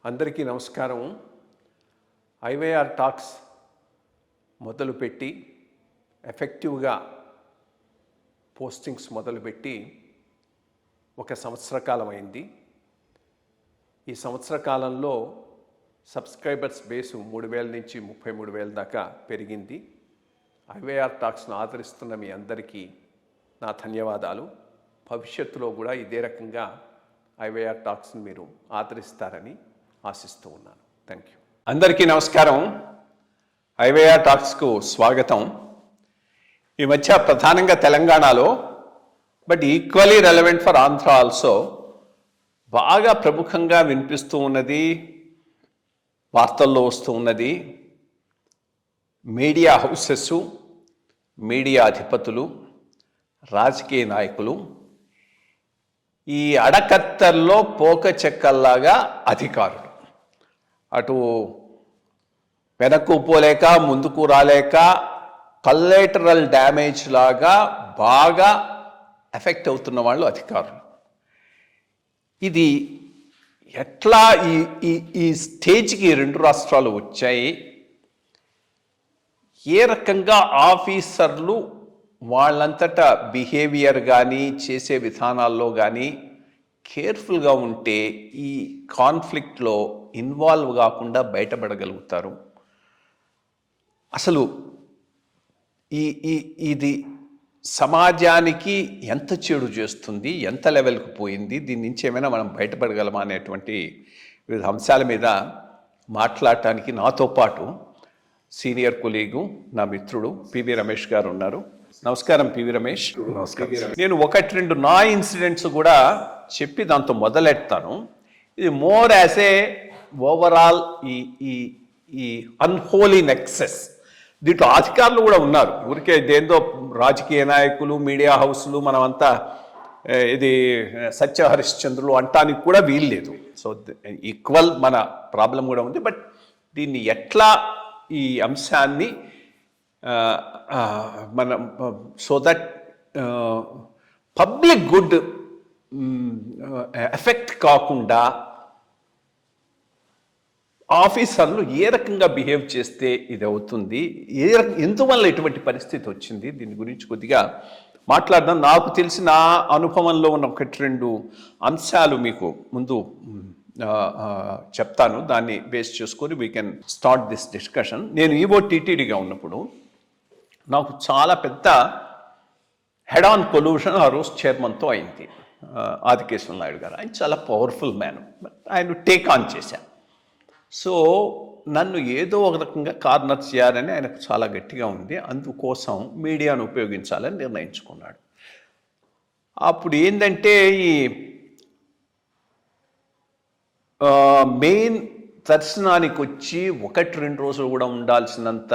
అందరికీ నమస్కారం. IYR talks మొదలుపెట్టి ఎఫెక్టివ్గా పోస్టింగ్స్ మొదలుపెట్టి ఒక సంవత్సర కాలం అయింది. ఈ సంవత్సర కాలంలో సబ్స్క్రైబర్స్ బేసు 3,000 నుంచి 33,000 దాకా పెరిగింది. ఐవైఆర్ టాక్స్ను ఆదరిస్తున్న మీ అందరికీ నా ధన్యవాదాలు. భవిష్యత్తులో కూడా ఇదే రకంగా ఐవైఆర్ టాక్స్ని మీరు ఆదరిస్తారని ఆశిస్తూ ఉన్నాను. Thank you. అందరికీ నమస్కారం. ఐవైఆర్ టాక్స్కు స్వాగతం. ఈ మధ్య ప్రధానంగా తెలంగాణలో but equally relevant for Andhra also బాగా ప్రముఖంగా వినిపిస్తూ ఉన్నది, వార్తల్లో వస్తూ ఉన్నది, మీడియా హౌసెస్, మీడియా అధిపతులు, రాజకీయ నాయకులు ఈ అడకత్తల్లో పోక చెక్కల్లాగా అధికారులు అటు వెనక్కు పోలేక ముందుకు రాలేక కలెటరల్ డ్యామేజ్ లాగా బాగా ఎఫెక్ట్ అవుతున్న వాళ్ళు అధికారులు. ఇది ఎట్లా ఈ స్టేజ్కి 2 రాష్ట్రాలు వచ్చాయి, ఏ రకంగా ఆఫీసర్లు వాళ్ళంతటా బిహేవియర్ కానీ చేసే విధానాల్లో కానీ కేర్ఫుల్గా ఉంటే ఈ కాన్ఫ్లిక్ట్లో ఇన్వాల్వ్ కాకుండా బయటపడగలుగుతారు. అసలు ఇది సమాజానికి ఎంత చెడు చేస్తుంది, ఎంత లెవెల్కి పోయింది, దీని నుంచి ఏమైనా మనం బయటపడగలమా అనేటువంటి వివిధ అంశాల మీద మాట్లాడటానికి నాతో పాటు సీనియర్ కొలీగు, నా మిత్రుడు పివి రమేష్ గారు ఉన్నారు. నమస్కారం పివి రమేష్. నమస్కారం. నేను 1-2 నా ఇన్సిడెంట్స్ కూడా చెప్పి దాంతో మొదలెడతాను. ఇది మోర్ యాజ్ ఏ ఓవరాల్ ఈ అన్హోలీ నెక్సెస్. దీంట్లో అధికారులు కూడా ఉన్నారు. ఊరికే దేంతో రాజకీయ నాయకులు, మీడియా హౌస్లు మనమంతా ఇది సత్య హరిశ్చంద్రులు అంటానికి కూడా వీల్లేదు. సో ఈక్వల్ మన ప్రాబ్లం కూడా ఉంది. బట్ దీన్ని ఎట్లా ఈ అంశాన్ని మన so that public good effect కాకుండా ఆఫీసర్లు ఏ రకంగా బిహేవ్ చేస్తే ఇది అవుతుంది, ఎందువల్ల ఇటువంటి పరిస్థితి వచ్చింది, దీని గురించి కొద్దిగా మాట్లాడదాం. నాకు తెలిసిన అనుభవంలో ఉన్న 1-2 అంశాలు మీకు ముందు చెప్తాను. దాన్ని బేస్ చేసుకొని we can start this discussion. నేను ఈఓటీటీడీగా ఉన్నప్పుడు నాకు చాలా పెద్ద హెడ్ ఆన్ కొల్యూషన్ ఆ రోజు చైర్మన్తో అయింది. ఆదికేశ్వర నాయుడు గారు, ఆయన చాలా పవర్ఫుల్ మ్యాన్, ఆయన టేక్ ఆన్ చేశాను. సో నన్ను ఏదో ఒక రకంగా కార్నర్ చేయాలని ఆయనకు చాలా గట్టిగా ఉంది. అందుకోసం మీడియాను ఉపయోగించాలని నిర్ణయించుకున్నాడు. అప్పుడు ఏంటంటే ఈ మెయిన్ దర్శనానికి వచ్చి 1-2 రోజులు కూడా ఉండాల్సినంత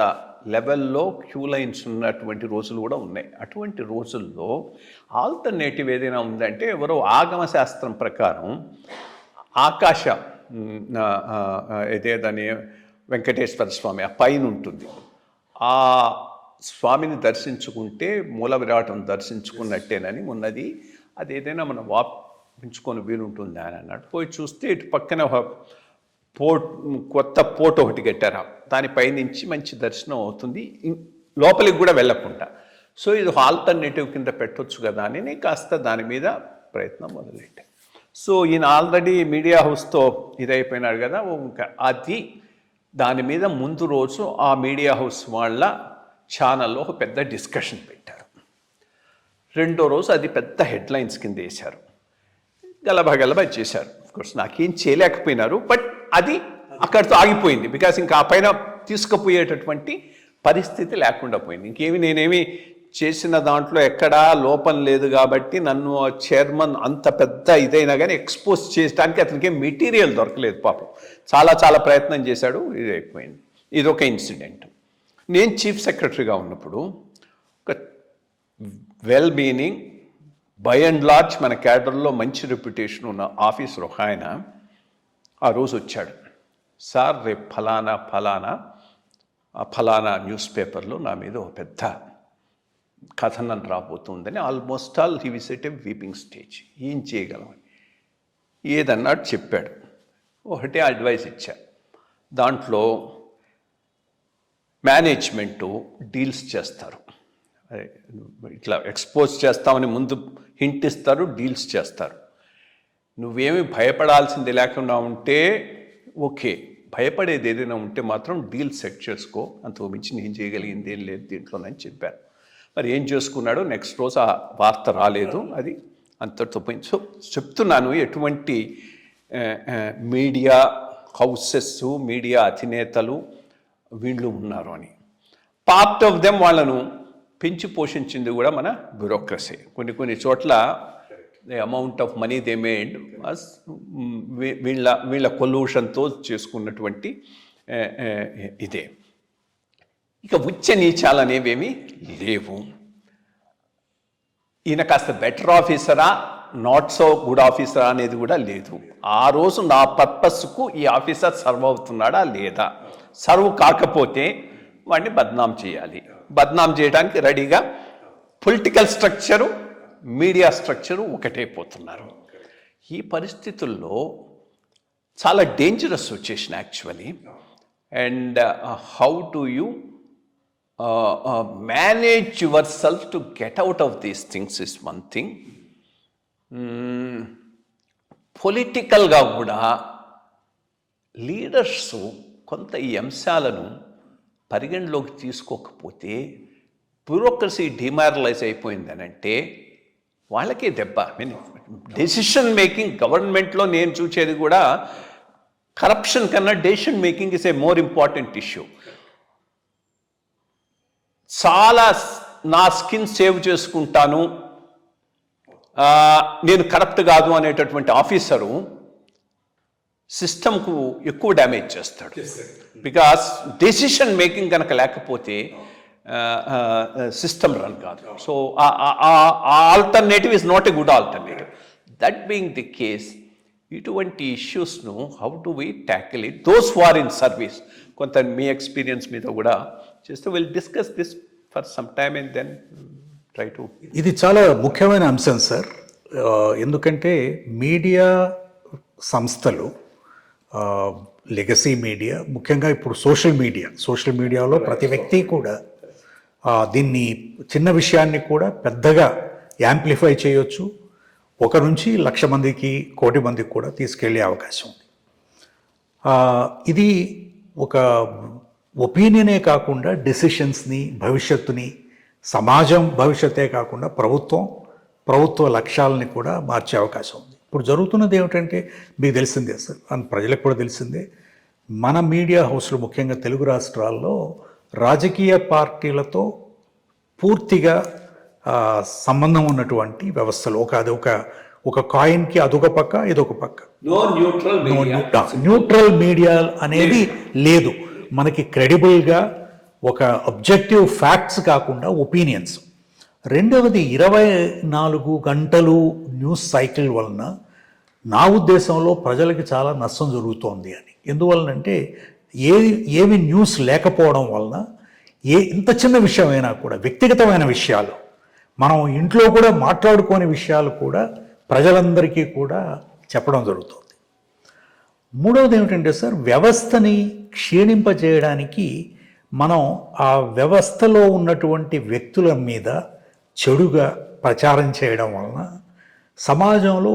లెవెల్లో క్యూ లైన్స్ ఉన్నటువంటి రోజులు కూడా ఉన్నాయి. అటువంటి రోజుల్లో ఆల్టర్నేటివ్ ఏదైనా ఉందంటే, ఎవరో ఆగమ శాస్త్రం ప్రకారం ఆకాశ ఇదేదని వెంకటేశ్వర స్వామి ఆ పైన ఉంటుంది, ఆ స్వామిని దర్శించుకుంటే మూల విరాటం దర్శించుకున్నట్టేనని ఉన్నది. అది ఏదైనా మనం వాపించుకొని వీలుంటుంది అని అన్నాడు. పోయి చూస్తే ఇటు పక్కన కొత్త పోర్ట్ ఒకటి కట్టారు, దానిపై నుంచి మంచి దర్శనం అవుతుంది లోపలికి కూడా వెళ్ళకుండా. సో ఇది ఆల్టర్నేటివ్ కింద పెట్టొచ్చు కదా అని నేను కాస్త దాని మీద ప్రయత్నం మొదలెట్టాను. సో ఈయన ఆల్రెడీ మీడియా హౌస్తో ఇదైపోయినాడు కదా, ఇంకా అది దాని మీద ముందు రోజు ఆ మీడియా హౌస్ వాళ్ళ ఛానల్లో ఒక పెద్ద డిస్కషన్ పెట్టారు. రెండో రోజు అది పెద్ద హెడ్లైన్స్ కింద వేశారు, గలబా చేశారు. అఫ్కోర్స్ నాకేం చేయలేకపోయినారు, బట్ అది అక్కడితో ఆగిపోయింది. బికాస్ ఇంకా ఆ పైన తీసుకుపోయేటటువంటి పరిస్థితి లేకుండా పోయింది. నేనేమి చేసిన దాంట్లో ఎక్కడా లోపం లేదు కాబట్టి నన్ను చైర్మన్ అంత పెద్ద ఇదైనా కానీ ఎక్స్పోజ్ చేయడానికి అతనికి మెటీరియల్ దొరకలేదు. పాపం చాలా ప్రయత్నం చేశాడు, ఇది అయిపోయింది. ఇదొక ఇన్సిడెంట్. నేను చీఫ్ సెక్రటరీగా ఉన్నప్పుడు ఒక well meaning by and large మన క్యాడర్లో మంచి రెప్యుటేషన్ ఉన్న ఆఫీసర్ ఒక ఆయన ఆ రోజు వచ్చాడు. సార్ రేపు ఫలానా న్యూస్ పేపర్లో నా మీద ఒక పెద్ద కథనం రాబోతుందని almost all he is at a weeping stage. ఏం చేయగలమని ఏదన్నాడు చెప్పాడు. ఒకటే అడ్వైస్ ఇచ్చా. దాంట్లో మేనేజ్మెంటు డీల్స్ చేస్తారు, ఇట్లా ఎక్స్పోజ్ చేస్తామని ముందు హింట్ ఇస్తారు, డీల్స్ చేస్తారు. నువ్వేమి భయపడాల్సింది లేకుండా ఉంటే ఓకే, భయపడేది ఏదైనా ఉంటే మాత్రం డీల్ సెట్ చేసుకో, అంతకు మించి నేను చేయగలిగింది ఏం లేదు దీంట్లోనని చెప్పాను. మరి ఏం చేసుకున్నాడో నెక్స్ట్ రోజు ఆ వార్త రాలేదు, అది అంతటితో పోయింది. సో చెప్తున్నాను, ఎటువంటి మీడియా హౌసెస్, మీడియా అధినేతలు వీళ్ళు ఉన్నారు అని. పార్ట్ ఆఫ్ దెమ్ వాళ్ళను పెంచి పోషించింది కూడా మన బ్యూరోక్రసీ. కొన్ని చోట్ల the amount of money they made was వీళ్ళ కొల్యూషన్తో చేసుకున్నటువంటి ఇదే. ఇక ఉచ్చ నీచాలు అనేవేమీ లేవు. ఈయన కాస్త బెటర్ ఆఫీసరా, నాట్ సో గుడ్ ఆఫీసరా అనేది కూడా లేదు. ఆ రోజు నా పర్పస్కు ఈ ఆఫీసర్ సర్వ్ అవుతున్నాడా లేదా, సర్వ్ కాకపోతే వాడిని బద్నాం చేయాలి. బద్నాం చేయడానికి రెడీగా పొలిటికల్ స్ట్రక్చరు, మీడియా స్ట్రక్చరు ఒకటైపోతున్నారు. ఈ పరిస్థితుల్లో చాలా dangerous situation actually. And how do you manage your self to get out of these things is one thing. పొలిటికల్గా కూడా లీడర్స్ కొంత ఈ అంశాలను పరిగణలోకి తీసుకోకపోతే బ్యూరోక్రసీ డిమారలైజ్ అయిపోయిందనంటే వాళ్ళకే దెబ్బ. డెసిషన్ మేకింగ్ గవర్నమెంట్లో నేను చూసేది కూడా కరప్షన్ కన్నా decision making is a more important issue. చాలా నా స్కిన్ సేవ్ చేసుకుంటాను, నేను కరప్ట్ కాదు అనేటటువంటి ఆఫీసరు సిస్టమ్కు ఎక్కువ డ్యామేజ్ చేస్తాడు. బికాస్ డెసిషన్ మేకింగ్ కనుక లేకపోతే సిస్టమ్ రన్ కాదు. So alternative is not a good alternative. That being the case, ఇటువంటి ఇష్యూస్ను how to we tackle it, those who are in service, కొంత మీ ఎక్స్పీరియన్స్ మీద కూడా చేస్తే will discuss this for some time and then try to. ఇది చాలా ముఖ్యమైన అంశం సార్. ఎందుకంటే మీడియా సంస్థలు, లెగసీ మీడియా, ముఖ్యంగా ఇప్పుడు సోషల్ మీడియాలో ప్రతి వ్యక్తి కూడా దీన్ని చిన్న విషయాన్ని కూడా పెద్దగా యాంప్లిఫై చేయొచ్చు. 1 నుంచి 1,00,000 మందికి, 1,00,00,000 మందికి కూడా తీసుకెళ్లే అవకాశం ఉంది. ఇది ఒక ఒపీనియనే కాకుండా డెసిషన్స్ని, భవిష్యత్తుని, సమాజం భవిష్యత్తే కాకుండా ప్రభుత్వ లక్ష్యాలని కూడా మార్చే అవకాశం ఉంది. ఇప్పుడు జరుగుతున్నది ఏమిటంటే మీకు తెలిసిందే సార్, ప్రజలకు కూడా తెలిసిందే, మన మీడియా హౌస్లు ముఖ్యంగా తెలుగు రాష్ట్రాల్లో రాజకీయ పార్టీలతో పూర్తిగా సంబంధం ఉన్నటువంటి వ్యవస్థలు. ఒక కాయిన్కి అదొక పక్క, ఇదొక పక్క. న్యూట్రల్ మీడియా అనేది లేదు మనకి. క్రెడిబుల్గా ఒక అబ్జెక్టివ్ ఫ్యాక్ట్స్ కాకుండా ఒపీనియన్స్. రెండవది 24 గంటలు న్యూస్ సైకిల్ వలన నా ఉద్దేశంలో ప్రజలకి చాలా నష్టం జరుగుతోంది అని. ఎందువలనంటే ఏమి న్యూస్ లేకపోవడం వలన ఇంత చిన్న విషయమైనా కూడా, వ్యక్తిగతమైన విషయాలు, మనం ఇంట్లో కూడా మాట్లాడుకోని విషయాలు కూడా ప్రజలందరికీ కూడా చెప్పడం జరుగుతుంది. మూడవది ఏమిటంటే సార్, వ్యవస్థని క్షీణింపజేయడానికి మనం ఆ వ్యవస్థలో ఉన్నటువంటి వ్యక్తుల మీద చెడుగా ప్రచారం చేయడం వలన సమాజంలో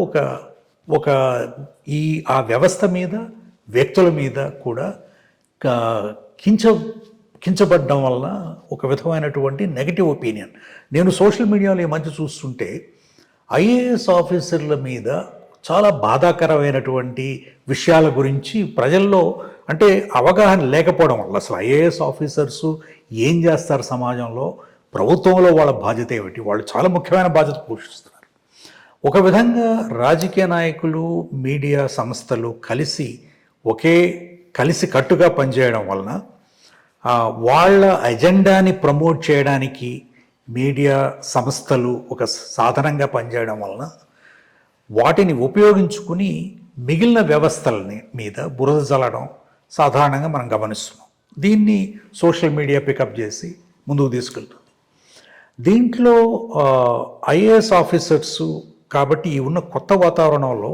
ఆ వ్యవస్థ మీద, వ్యక్తుల మీద కూడా కించబడ్డం వలన ఒక విధమైనటువంటి నెగటివ్ ఒపీనియన్. నేను సోషల్ మీడియాలో ఈ మధ్య చూస్తుంటే ఐఏఎస్ ఆఫీసర్ల మీద చాలా బాధాకరమైనటువంటి విషయాల గురించి ప్రజల్లో అంటే అవగాహన లేకపోవడం వల్ల, అసలు ఐఏఎస్ ఆఫీసర్స్ ఏం చేస్తారు సమాజంలో, ప్రభుత్వంలో వాళ్ళ బాధ్యత ఏమిటి, వాళ్ళు చాలా ముఖ్యమైన బాధ్యత పోషిస్తున్నారు. ఒక విధంగా రాజకీయ నాయకులు, మీడియా సంస్థలు కలిసి కట్టుగా పనిచేయడం వలన వాళ్ళ ఎజెండాని ప్రమోట్ చేయడానికి మీడియా సంస్థలు ఒక సాధనంగా పనిచేయడం వలన వాటిని ఉపయోగించుకుని మిగిలిన వ్యవస్థలని మీద బురద జల్లడం సాధారణంగా మనం గమనిస్తున్నాం. దీన్ని సోషల్ మీడియా పికప్ చేసి ముందుకు తీసుకెళ్తుంది. దీంట్లో ఐఏఎస్ ఆఫీసర్స్ కాబట్టి ఈ ఉన్న కొత్త వాతావరణంలో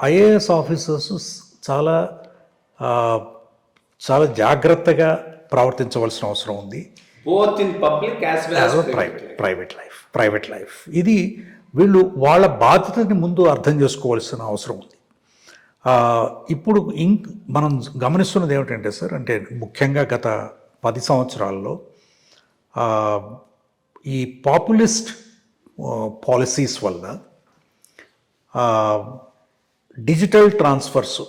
ఐఏఎస్ ఆఫీసర్స్ చాలా ఆ, చాలా జాగ్రత్తగా ప్రవర్తించవలసిన అవసరం ఉంది. Both in public as well as private life ఇది వీళ్ళు వాళ్ళ బాధ్యతని ముందు అర్థం చేసుకోవాల్సిన అవసరం ఉంది. ఇప్పుడు మనం గమనిస్తున్నది ఏమిటంటే సార్, అంటే ముఖ్యంగా గత 10 సంవత్సరాల్లో ఈ పాపులిస్ట్ పాలసీస్ వల్ల డిజిటల్ ట్రాన్స్ఫర్స్,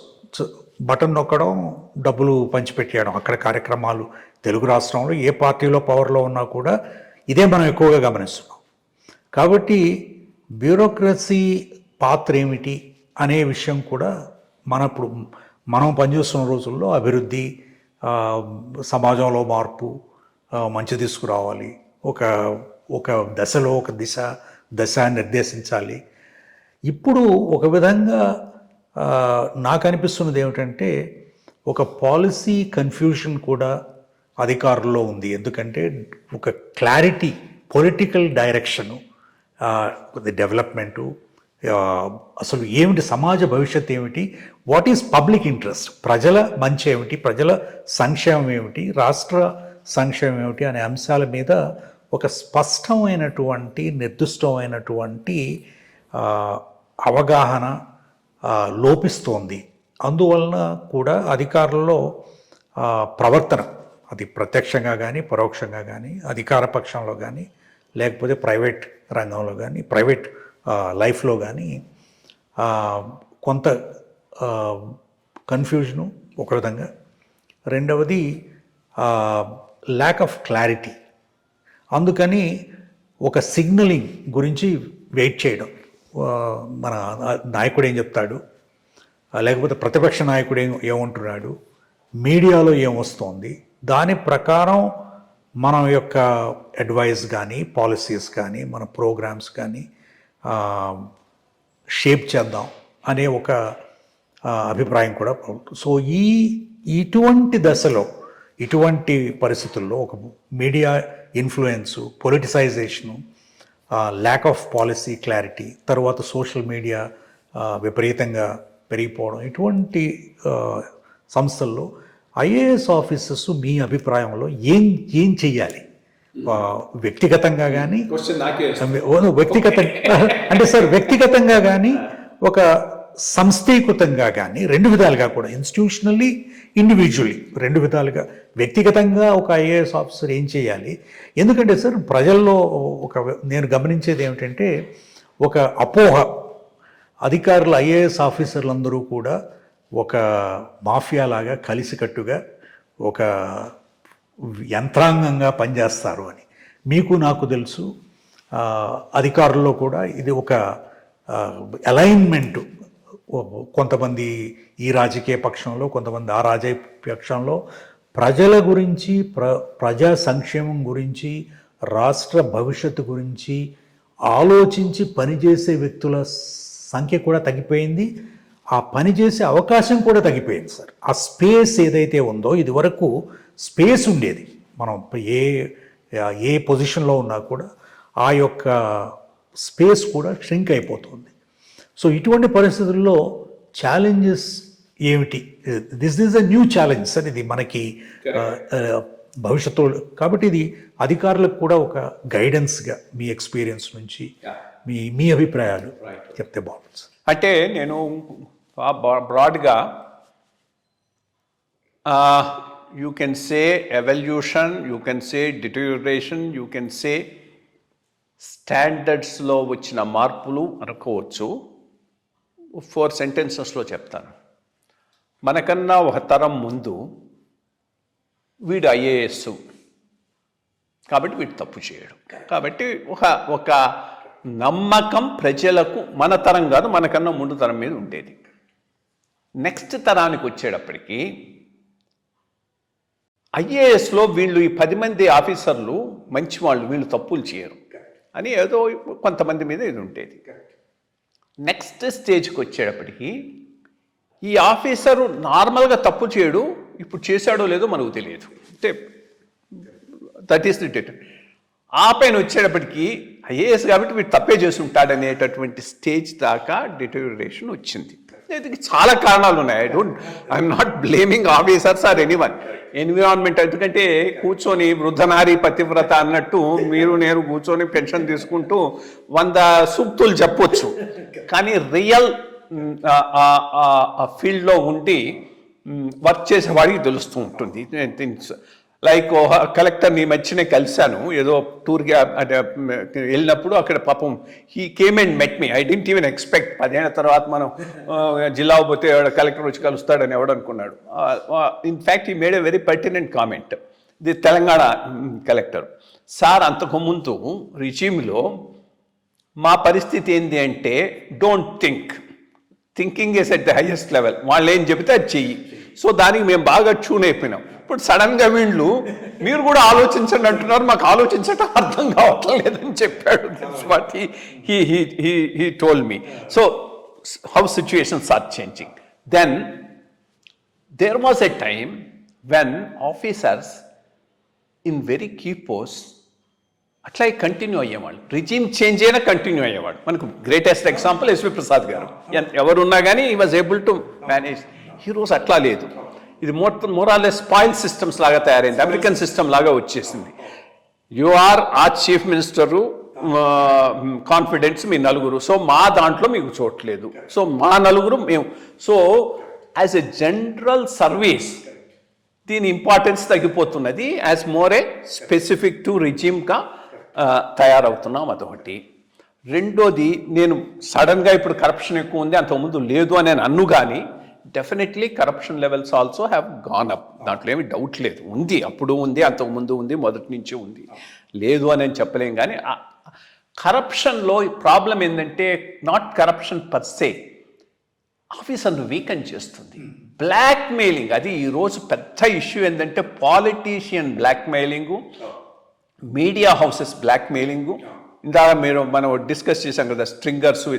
బటన్ నొక్కడం, డబ్బులు పంచిపెట్టేయడం, అక్కడ కార్యక్రమాలు తెలుగు రాష్ట్రంలో ఏ పార్టీలో పవర్లో ఉన్నా కూడా ఇదే మనం ఎక్కువగా గమనిస్తున్నాం. కాబట్టి బ్యూరోక్రసీ పాత్ర ఏమిటి అనే విషయం కూడా మనం పనిచేస్తున్న రోజుల్లో అభివృద్ధి, సమాజంలో మార్పు, మంచి తీసుకురావాలి, ఒక దశలో ఒక దశ నిర్దేశించాలి. ఇప్పుడు ఒక విధంగా నాకు అనిపిస్తున్నది ఏమిటంటే ఒక పాలసీ కన్ఫ్యూషన్ కూడా అధికారుల్లో ఉంది. ఎందుకంటే ఒక క్లారిటీ, పొలిటికల్ డైరెక్షను, డెవలప్మెంటు, అసలు ఏమిటి సమాజ భవిష్యత్ ఏమిటి, వాట్ ఈజ్ పబ్లిక్ ఇంట్రెస్ట్, ప్రజల మంచి ఏమిటి, ప్రజల సంక్షేమం ఏమిటి, రాష్ట్ర సంక్షేమం ఏమిటి అనే అంశాల మీద ఒక స్పష్టమైనటువంటి నిర్దిష్టమైనటువంటి అవగాహన లోపిస్తోంది. అందువలన కూడా అధికారులలో ప్రవర్తన, అది ప్రత్యక్షంగా కానీ పరోక్షంగా కానీ, అధికార పక్షంలో కానీ లేకపోతే ప్రైవేట్ రంగంలో కానీ, ప్రైవేట్ లైఫ్లో కానీ కొంత కన్ఫ్యూజను ఒక విధంగా. రెండవది ల్యాక్ ఆఫ్ క్లారిటీ. అందుకని ఒక సిగ్నలింగ్ గురించి వెయిట్ చేయడం, మన నాయకుడు ఏం చెప్తాడు, లేకపోతే ప్రతిపక్ష నాయకుడు ఏమంటున్నాడు, మీడియాలో ఏమొస్తోంది, దాని ప్రకారం మన యొక్క అడ్వైస్ కానీ, పాలసీస్ కానీ, మన ప్రోగ్రామ్స్ కానీ షేప్ చేద్దాం అనే ఒక అభిప్రాయం కూడా. సో ఇటువంటి దశలో, ఇటువంటి పరిస్థితుల్లో ఒక media influence, politicisation, lack of policy clarity, తర్వాత సోషల్ మీడియా విపరీతంగా పెరిగిపోవడం, ఇటువంటి సంస్థల్లో ఐఏఎస్ ఆఫీసర్స్ మీ అభిప్రాయంలో ఏం చెయ్యాలి? వ్యక్తిగతంగా కానీ, అంటే సార్ వ్యక్తిగతంగా కానీ, ఒక సంస్థీకృతంగా కానీ, రెండు విధాలుగా కూడా, ఇన్స్టిట్యూషనల్లీ, ఇండివిజువల్లీ, రెండు విధాలుగా. వ్యక్తిగతంగా ఒక ఐఏఎస్ ఆఫీసర్ ఏం చేయాలి? ఎందుకంటే సార్ ప్రజల్లో నేను గమనించేది ఏమిటంటే ఒక అపోహ, అధికారులు, ఐఏఎస్ ఆఫీసర్లందరూ కూడా ఒక మాఫియాలాగా కలిసికట్టుగా ఒక యంత్రాంగంగా పనిచేస్తారు అని. మీకు నాకు తెలుసు, అధికారుల్లో కూడా ఇది ఒక అలైన్మెంటు. కొంతమంది ఈ రాజకీయ పక్షంలో, కొంతమంది ఆ రాజకీయ పక్షంలో ప్రజల గురించి, ప్రజా సంక్షేమం గురించి, రాష్ట్ర భవిష్యత్తు గురించి ఆలోచించి పనిచేసే వ్యక్తుల సంఖ్య కూడా తగ్గిపోయింది. ఆ పనిచేసే అవకాశం కూడా తగ్గిపోయింది సార్. ఆ స్పేస్ ఏదైతే ఉందో, ఇది వరకు స్పేస్ ఉండేది, మనం ఏ పొజిషన్లో ఉన్నా కూడా ఆ యొక్క స్పేస్ కూడా షింక్ అయిపోతుంది. సో ఇటువంటి పరిస్థితుల్లో ఛాలెంజెస్ ఏమిటి? This is a new challenge sir, ఇది మనకి భవిష్యత్తు. కాబట్టి ఇది అధికారులకు కూడా ఒక గైడెన్స్గా మీ ఎక్స్పీరియన్స్ నుంచి మీ అభిప్రాయాలు చెప్తే బాగుంటుంది సార్. అంటే నేను బ్రాడ్గా you can say evolution, you can say deterioration, you can say స్టాండర్డ్స్లో వచ్చిన మార్పులు అనుకోవచ్చు. 4 సెంటెన్సెస్లో చెప్తాను. మనకన్నా ఒక తరం ముందు వీడు ఐఏఎస్ కాబట్టి వీడు తప్పు చేయడు, కాబట్టి ఒక నమ్మకం ప్రజలకు మన తరం కాదు, మనకన్నా ముందు తరం మీద ఉండేది. నెక్స్ట్ తరానికి వచ్చేటప్పటికి ఐఏఎస్లో వీళ్ళు ఈ 10 మంది ఆఫీసర్లు మంచి వాళ్ళు, వీళ్ళు తప్పులు చేయరు అని ఏదో కొంతమంది మీద ఇది ఉండేది. నెక్స్ట్ స్టేజ్కి వచ్చేటప్పటికి ఈ ఆఫీసరు నార్మల్గా తప్పు చేయడు, ఇప్పుడు చేశాడో లేదో మనకు తెలియదు. అంటే దట్ ఈస్ ది డేట్. ఆ పైన వచ్చేటప్పటికి ఐఏఎస్ కాబట్టి వీడు తప్పే చేసి ఉంటాడనేటటువంటి స్టేజ్ దాకా డిటోరియేషన్ వచ్చింది. దీనికి చాలా కారణాలు ఉన్నాయి. I'm not blaming officers or anyone. Environment, ఎందుకంటే కూర్చొని వృద్ధనారీ పతివ్రత అన్నట్టు మీరు నేను కూర్చొని పెన్షన్ తీసుకుంటూ 100 సూక్తులు చెప్పొచ్చు, కానీ రియల్ ఫీల్డ్లో ఉండి వర్క్ చేసేవాడికి తెలుస్తూ ఉంటుంది. లైక్ కలెక్టర్ని మధ్యనే కలిశాను ఏదో టూర్గా అంటే వెళ్ళినప్పుడు. అక్కడ పాపం he came and met me. I didn't even expect 10 ఏళ్ల తర్వాత మనం జిల్లా పోతే కలెక్టర్ వచ్చి కలుస్తాడని ఎవడనుకున్నాడు. In fact he made a very pertinent comment. ఇది తెలంగాణ కలెక్టర్. సార్, అంతకుముందు రిజీమ్లో మా పరిస్థితి ఏంటి అంటే don't thinking is at the highest level. వాళ్ళు ఏం చెబితే అది చెయ్యి. సో దానికి మేము బాగా ట్యూన్ అయిపోయినాం. ఇప్పుడు సడన్గా వీళ్ళు మీరు కూడా ఆలోచించండి అంటున్నారు, మాకు ఆలోచించడం అర్థం కావట్లేదని చెప్పాడు. That's what he told me. So how situations are changing. Then there was a time when officers in very key post అట్లా కంటిన్యూ అయ్యేవాళ్ళు. రిజీమ్ చేంజ్ అయినా కంటిన్యూ అయ్యేవాడు. మనకు గ్రేటెస్ట్ ఎగ్జాంపుల్ ఎస్వి ప్రసాద్ గారు. ఎవరున్నా కానీ ఈ వాజ్ ఏబుల్ టు మేనేజ్. ఈరోజు అట్లా లేదు. ఇది మోరాలెస్ స్పాయిల్ సిస్టమ్స్ లాగా తయారైంది. అమెరికన్ సిస్టమ్ లాగా వచ్చేసింది. యు ఆర్ ఆ చీఫ్ మినిస్టరు, కాన్ఫిడెన్స్ మీ నలుగురు. సో మా దాంట్లో మీకు చోట్లేదు. సో మా నలుగురు మేము. So as a general service దీని ఇంపార్టెన్స్ తగ్గిపోతున్నది. As more a specific to రిజీమ్గా తయారవుతున్నాం. అదొకటి. రెండోది, నేను సడన్గా ఇప్పుడు కరప్షన్ ఎక్కువ ఉంది, అంతకుముందు లేదు అని అన్ను, కానీ definitely corruption levels also have gone up. దాంట్లో ఏమి డౌట్ లేదు. ఉంది, అప్పుడు ఉంది, అంతకుముందు ఉంది, మొదటి నుంచి ఉంది. లేదు అని చెప్పలేం. కానీ కరప్షన్లో ప్రాబ్లం ఏంటంటే నాట్ కరప్షన్ పర్ సే, ఆఫీసర్ను వీకెన్ చేస్తుంది. బ్లాక్ మెయిలింగ్, అది ఈరోజు పెద్ద ఇష్యూ. ఏంటంటే politician blackmailing, media houses blackmailing. ఇందాక మనం డిస్కస్ చేశాం కదా స్ట్రింగర్స్.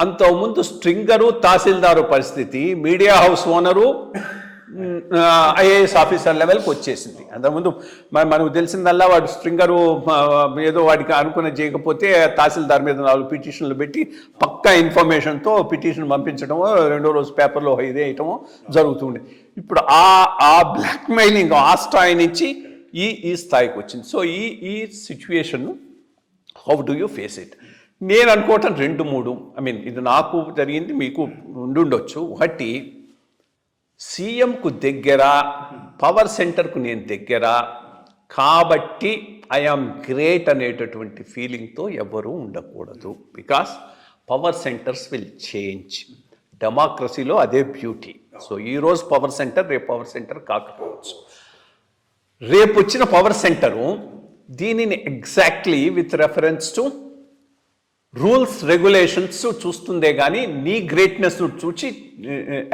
అంతకుముందు స్ట్రింగరు తహసీల్దారు పరిస్థితి, media house owner IAS officer లెవెల్కి వచ్చేసింది. అంతకుముందు మనకు తెలిసిందల్లా వాడు స్ట్రింగరు ఏదో వాడికి అనుకున్న చేయకపోతే తహసీల్దార్ మీద 4 పిటిషన్లు పెట్టి పక్కా ఇన్ఫర్మేషన్తో పిటిషన్ పంపించడమో, రెండో రోజు పేపర్లో ఇదే వేయటమో జరుగుతుండే. ఇప్పుడు ఆ బ్లాక్ మెయిలింగ్ ఆ స్థాయి నుంచి ఈ స్థాయికి వచ్చింది. సో ఈ situation how do you face it? నేను అనుకోవటం 2-3, ఐ మీన్ ఇది నాకు జరిగింది, మీకు ఉండుండొచ్చు. ఒకటి, సీఎంకు దగ్గర, పవర్ సెంటర్కు నేను దగ్గర కాబట్టి ఐఆమ్ గ్రేట్ అనేటటువంటి ఫీలింగ్తో ఎవరూ ఉండకూడదు. Because power centres will change. డెమోక్రసీలో అదే బ్యూటీ. సో ఈరోజు పవర్ సెంటర్, రేపు పవర్ సెంటర్ కాకపోవచ్చు. రేపు వచ్చిన పవర్ సెంటరు దీనిని exactly with reference to rules regulations చూస్తుందే కానీ నీ గ్రేట్నెస్ చూసి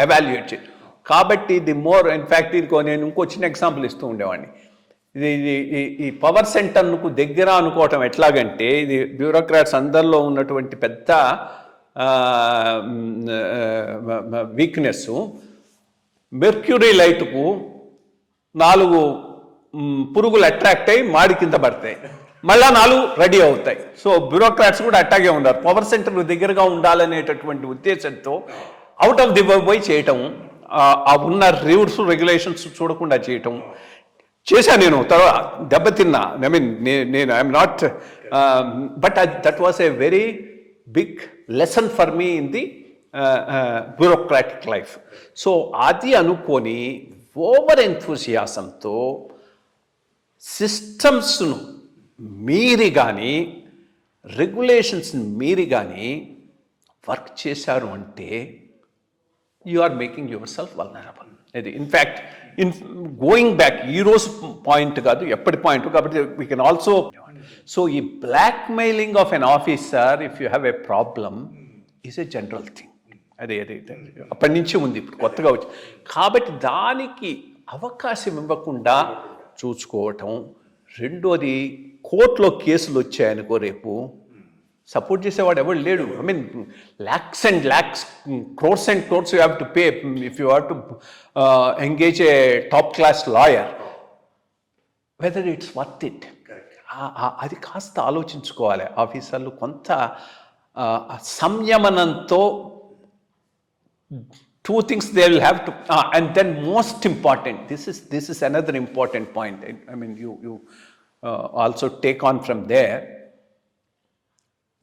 ఎవాల్యుయేట్ చేయి. కాబట్టి ది మోర్, ఇన్ఫ్యాక్ట్ నేను ఇంకో చిన్న ఎగ్జాంపుల్ ఇస్తూ ఉండేవాడిని. ఈ పవర్ సెంటర్కు దగ్గర అనుకోవటం ఎట్లాగంటే, ఇది బ్యూరోక్రాట్స్ అందరిలో ఉన్నటువంటి పెద్ద వీక్నెస్. మెర్క్యూరీ లైట్కు 4 పురుగులు అట్రాక్ట్ అయ్యి మాడి కింద పడతాయి, మళ్ళా 4 రెడీ అవుతాయి. సో బ్యూరోక్రాట్స్ కూడా అట్టాగే ఉన్నారు. పవర్ సెంటర్ దగ్గరగా ఉండాలనేటటువంటి ఉద్దేశంతో అవుట్ ఆఫ్ ది వే చేయటం, ఉన్న రూల్స్ రెగ్యులేషన్స్ చూడకుండా చేయటం చేశాను. నేను తర్వాత దెబ్బతిన్నా. ఐ మీన్ నేను I'm not, but that was a very big lesson for me in the bureaucratic life. So అది అనుకొని ఓవర్ ఎంథూసియాసంతో సిస్టమ్స్ను మీరి కానీ, రెగ్యులేషన్స్ని మీరి కానీ వర్క్ చేశారు అంటే you are making yourself vulnerable. ఇది ఇన్ఫ్యాక్ట్ గోయింగ్ బ్యాక్, ఈరోజు పాయింట్ కాదు, ఎప్పటి పాయింట్. కాబట్టి వీ కెన్ ఆల్సో. సో ఈ blackmailing of an officer if you have a problem is a general thing. అదే అప్పటి నుంచి ఉంది, ఇప్పుడు కొత్తగా వచ్చి. కాబట్టి దానికి అవకాశం ఇవ్వకుండా చూసుకోవటం. రెండోది, కోర్టులో కేసులు వచ్చాయనుకో, రేపు సపోర్ట్ చేసేవాడు ఎవరు లేడు. I mean lakhs and lakhs, crores and crores you have to pay if you have to engage a top class lawyer. Whether it's worth it. అది కాస్త ఆలోచించుకోవాలి ఆఫీసర్లు. కొంత సంయమనంతో two things they will have to and then most important, this is another important point. I mean, you also take on from there.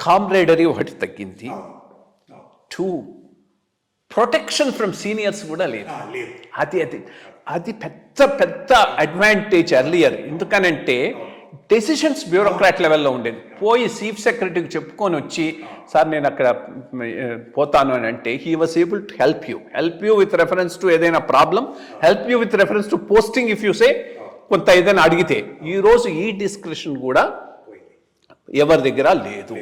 Camaraderie ఒకటి తగ్గింది. 2, protection from seniors కూడా లేదు. అది పెద్ద అడ్వాంటేజ్ ఎర్లియర్. ఎందుకనంటే డెసిషన్స్ బ్యూరోక్రాట్ లెవెల్లో ఉండేది. పోయి చీఫ్ సెక్రటరీకి చెప్పుకొని వచ్చి, సార్ నేను అక్కడ పోతాను అని అంటే, he was able to help you with reference to ఏదైనా problem, help you with reference to posting if you say కొంత ఏదైనా అడిగితే. ఈరోజు ఈ డిస్క్రిప్షన్ కూడా ఎవరి దగ్గర లేదు.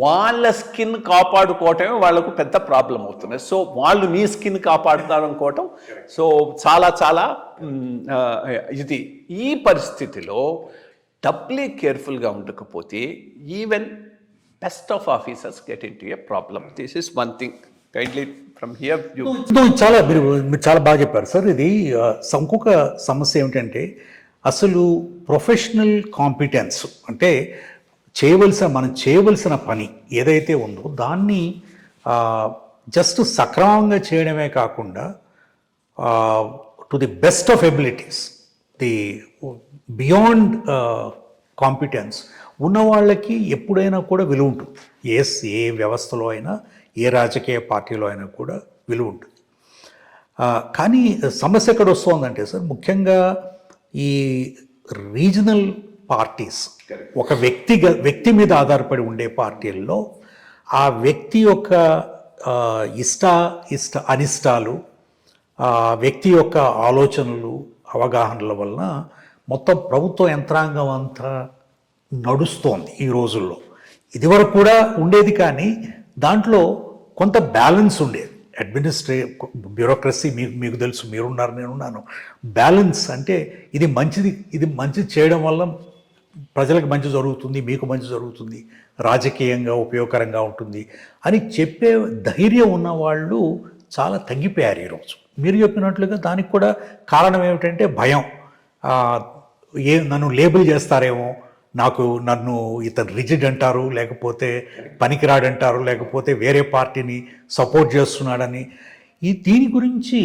వాళ్ళ స్కిన్ కాపాడుకోవటమే వాళ్ళకు పెద్ద ప్రాబ్లం అవుతుంది. సో వాళ్ళు నీ స్కిన్ కాపాడుతారనుకోవటం సో చాలా ఇది. ఈ పరిస్థితిలో డబ్లీ కేర్ఫుల్గా ఉండకపోతే even best of officers get in to A problem. This is one thing. Kindly from here మీరు చాలా బాగా చెప్పారు సార్. ఇది ఇంకొక సమస్య ఏమిటంటే, అసలు ప్రొఫెషనల్ కాంపిటెన్స్ అంటే మనం చేయవలసిన పని ఏదైతే ఉందో దాన్ని జస్ట్ సక్రమంగా చేయడమే కాకుండా to the best of abilities, the beyond competence ఉన్న వాళ్ళకి ఎప్పుడైనా కూడా విలువ ఉంటుంది. ఏ వ్యవస్థలో అయినా, ఏ రాజకీయ పార్టీలో అయినా కూడా విలువ ఉంటుంది. కానీ సమస్య ఎక్కడ వస్తుందంటే సార్, ముఖ్యంగా ఈ రీజనల్ పార్టీస్, ఒక వ్యక్తి మీద ఆధారపడి ఉండే పార్టీల్లో ఆ వ్యక్తి యొక్క అనిష్టాలు, వ్యక్తి యొక్క ఆలోచనలు, అవగాహనల వలన మొత్తం ప్రభుత్వ యంత్రాంగం అంతా నడుస్తోంది ఈ రోజుల్లో. ఇదివరకు కూడా ఉండేది, కానీ దాంట్లో కొంత బ్యాలెన్స్ ఉండేది. బ్యూరోక్రసీ మీకు తెలుసు, మీరున్నారు, నేనున్నాను. బ్యాలెన్స్ అంటే ఇది మంచిది చేయడం వల్ల ప్రజలకు మంచి జరుగుతుంది, మీకు మంచి జరుగుతుంది, రాజకీయంగా ఉపయోగకరంగా ఉంటుంది అని చెప్పే ధైర్యం ఉన్నవాళ్ళు చాలా తగ్గిపోయారు ఈరోజు. మీరు చెప్పినట్లుగా దానికి కూడా కారణం ఏమిటంటే భయం. నన్ను లేబుల్ చేస్తారేమో, నన్ను ఇతను రిజిడ్ అంటారు, లేకపోతే పనికిరాడంటారు, లేకపోతే వేరే పార్టీని సపోర్ట్ చేస్తున్నాడని. దీని గురించి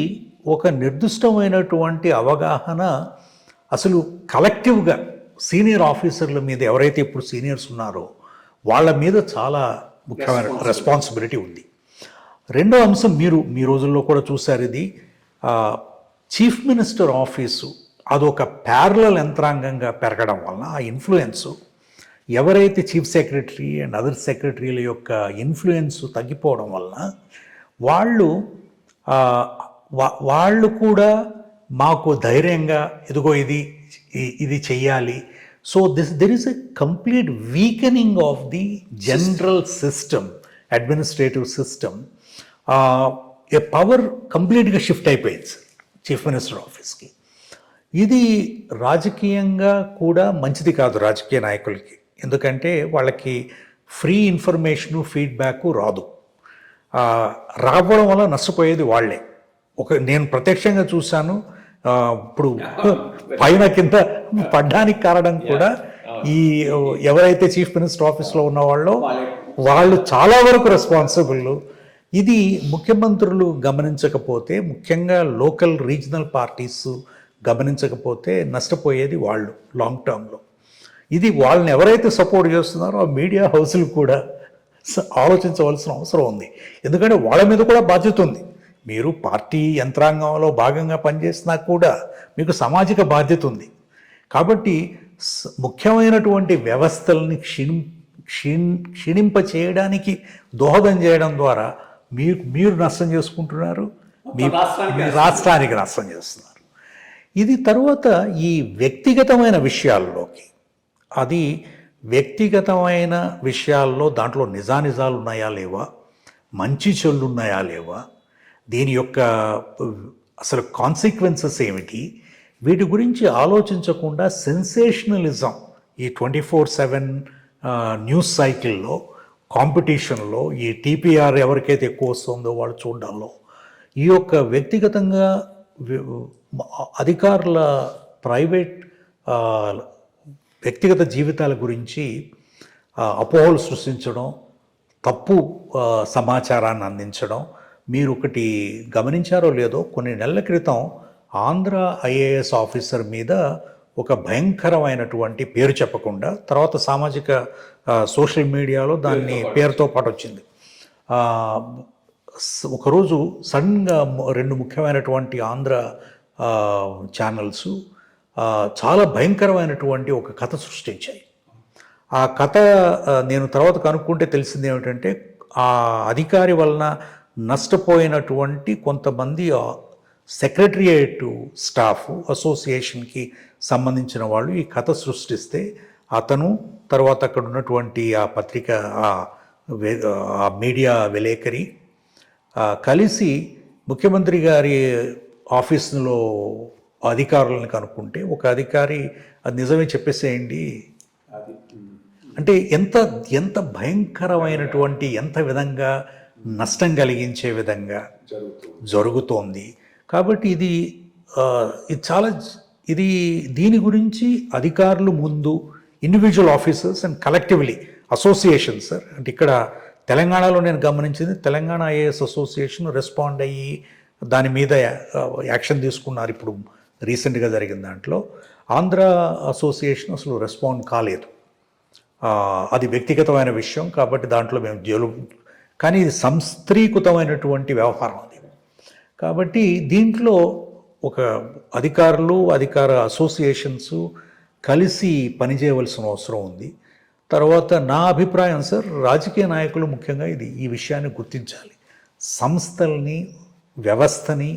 ఒక నిర్దిష్టమైనటువంటి అవగాహన అసలు కలెక్టివ్గా సీనియర్ ఆఫీసర్ల మీద, ఎవరైతే ఇప్పుడు సీనియర్స్ ఉన్నారో వాళ్ళ మీద చాలా ముఖ్యమైన రెస్పాన్సిబిలిటీ ఉంది. రెండో అంశం, మీ రోజుల్లో కూడా చూశారు, ఇది చీఫ్ మినిస్టర్ ఆఫీసు అదొక ప్యారలల్ యంత్రాంగంగా పెరగడం వలన ఆ ఇన్ఫ్లుయెన్స్, ఎవరైతే చీఫ్ సెక్రటరీ అండ్ అదర్ సెక్రటరీల యొక్క ఇన్ఫ్లుయెన్స్ తగ్గిపోవడం వలన వాళ్ళు కూడా మాకు ధైర్యంగా ఇదిగో ఇది చెయ్యాలి. So there is a complete weakening of the general system, administrative system. A power కంప్లీట్గా షిఫ్ట్ అయిపోయింది చీఫ్ మినిస్టర్ ఆఫీస్కి. ఇది రాజకీయంగా కూడా మంచిది కాదు రాజకీయ నాయకులకి. ఎందుకంటే వాళ్ళకి ఫ్రీ ఇన్ఫర్మేషను, ఫీడ్బ్యాకు రాదు. రావడం వల్ల నష్టపోయేది వాళ్ళే. నేను ప్రత్యక్షంగా చూశాను. ఇప్పుడు పైన కింద పడ్డానికి కారణం కూడా ఈ ఎవరైతే చీఫ్ మినిస్టర్ ఆఫీస్లో ఉన్న వాళ్ళు చాలా వరకు రెస్పాన్సిబుల్. ఇది ముఖ్యమంత్రులు గమనించకపోతే, ముఖ్యంగా లోకల్ రీజనల్ పార్టీస్ గమనించకపోతే నష్టపోయేది వాళ్ళు లాంగ్ టర్మ్లో. ఇది వాళ్ళని ఎవరైతే సపోర్ట్ చేస్తున్నారో ఆ మీడియా హౌసులు కూడా ఆలోచించవలసిన అవసరం ఉంది. ఎందుకంటే వాళ్ళ మీద కూడా బాధ్యత ఉంది. మీరు పార్టీ యంత్రాంగంలో భాగంగా పనిచేసినా కూడా మీకు సామాజిక బాధ్యత ఉంది. కాబట్టి ముఖ్యమైనటువంటి వ్యవస్థల్ని క్షీణింప చేయడానికి దోహదం చేయడం ద్వారా మీరు నష్టం చేసుకుంటున్నారు, మీ రాష్ట్రానికి నష్టం చేస్తున్నారు. ఇది తర్వాత ఈ వ్యక్తిగతమైన విషయాల్లోకి, అది వ్యక్తిగతమైన విషయాల్లో దాంట్లో నిజాలు ఉన్నాయా లేవా, మంచి చెల్లు ఉన్నాయా లేవా, దీని యొక్క అసలు కాన్సిక్వెన్సెస్ ఏమిటి, వీటి గురించి ఆలోచించకుండా సెన్సేషనలిజం ఈ 24/7 న్యూస్ సైకిల్లో, కాంపిటీషన్లో, ఈ టీపీఆర్ ఎవరికైతే ఎక్కువ వస్తుందో వాళ్ళు చూడడంలో, ఈ యొక్క వ్యక్తిగతంగా అధికారుల ప్రైవేట్ వ్యక్తిగత జీవితాల గురించి అపోహలు సృష్టించడం, తప్పు సమాచారాన్ని అందించడం. మీరు ఒకటి గమనించారో లేదో, కొన్ని నెలల క్రితం ఆంధ్ర ఐఏఎస్ ఆఫీసర్ మీద ఒక భయంకరమైనటువంటి పేరు చెప్పకుండా తర్వాత సామాజిక సోషల్ మీడియాలో దాన్ని పేరుతో పాటు వచ్చింది. ఒకరోజు సడన్గా 2 ముఖ్యమైనటువంటి ఆంధ్ర ఛానల్స్ చాలా భయంకరమైనటువంటి ఒక కథ సృష్టించాయి. ఆ కథ నేను తర్వాత కనుక్కుంటే తెలిసింది ఏమిటంటే, ఆ అధికారి వలన నష్టపోయినటువంటి కొంతమంది సెక్రటరియేట్ స్టాఫ్, అసోసియేషన్కి సంబంధించిన వాళ్ళు ఈ కథ సృష్టిస్తే, అతను తర్వాత అక్కడ ఉన్నటువంటి ఆ పత్రిక ఆ మీడియా విలేకరి కలిసి ముఖ్యమంత్రి గారి ఆఫీసులో అధికారులను కనుక్కుంటే, ఒక అధికారి అది నిజమే చెప్పేసేయండి అంటే ఎంత భయంకరమైనటువంటి, ఎంత విధంగా నష్టం కలిగించే విధంగా జరుగుతోంది. కాబట్టి దీని గురించి అధికారులు ముందు, individual officers and collectively association sir, అంటే ఇక్కడ తెలంగాణలో నేను గమనించింది, తెలంగాణ ఐఏఎస్ అసోసియేషన్ రెస్పాండ్ అయ్యి దాని మీద యాక్షన్ తీసుకున్నారు. ఇప్పుడు రీసెంట్గా జరిగిన దాంట్లో ఆంధ్ర అసోసియేషన్ అసలు రెస్పాండ్ కాలేదు. అది వ్యక్తిగతమైన విషయం కాబట్టి దాంట్లో మేము కానీ ఇది సంస్త్రీకృతమైనటువంటి వ్యవహారం అది. కాబట్టి దీంట్లో ఒక అధికార అసోసియేషన్స్ కలిసి పనిచేయవలసిన అవసరం ఉంది. తర్వాత నా అభిప్రాయం సార్, రాజకీయ నాయకులు ముఖ్యంగా ఈ విషయాన్ని గుర్తించాలి. సంస్థల్ని, వ్యవస్థని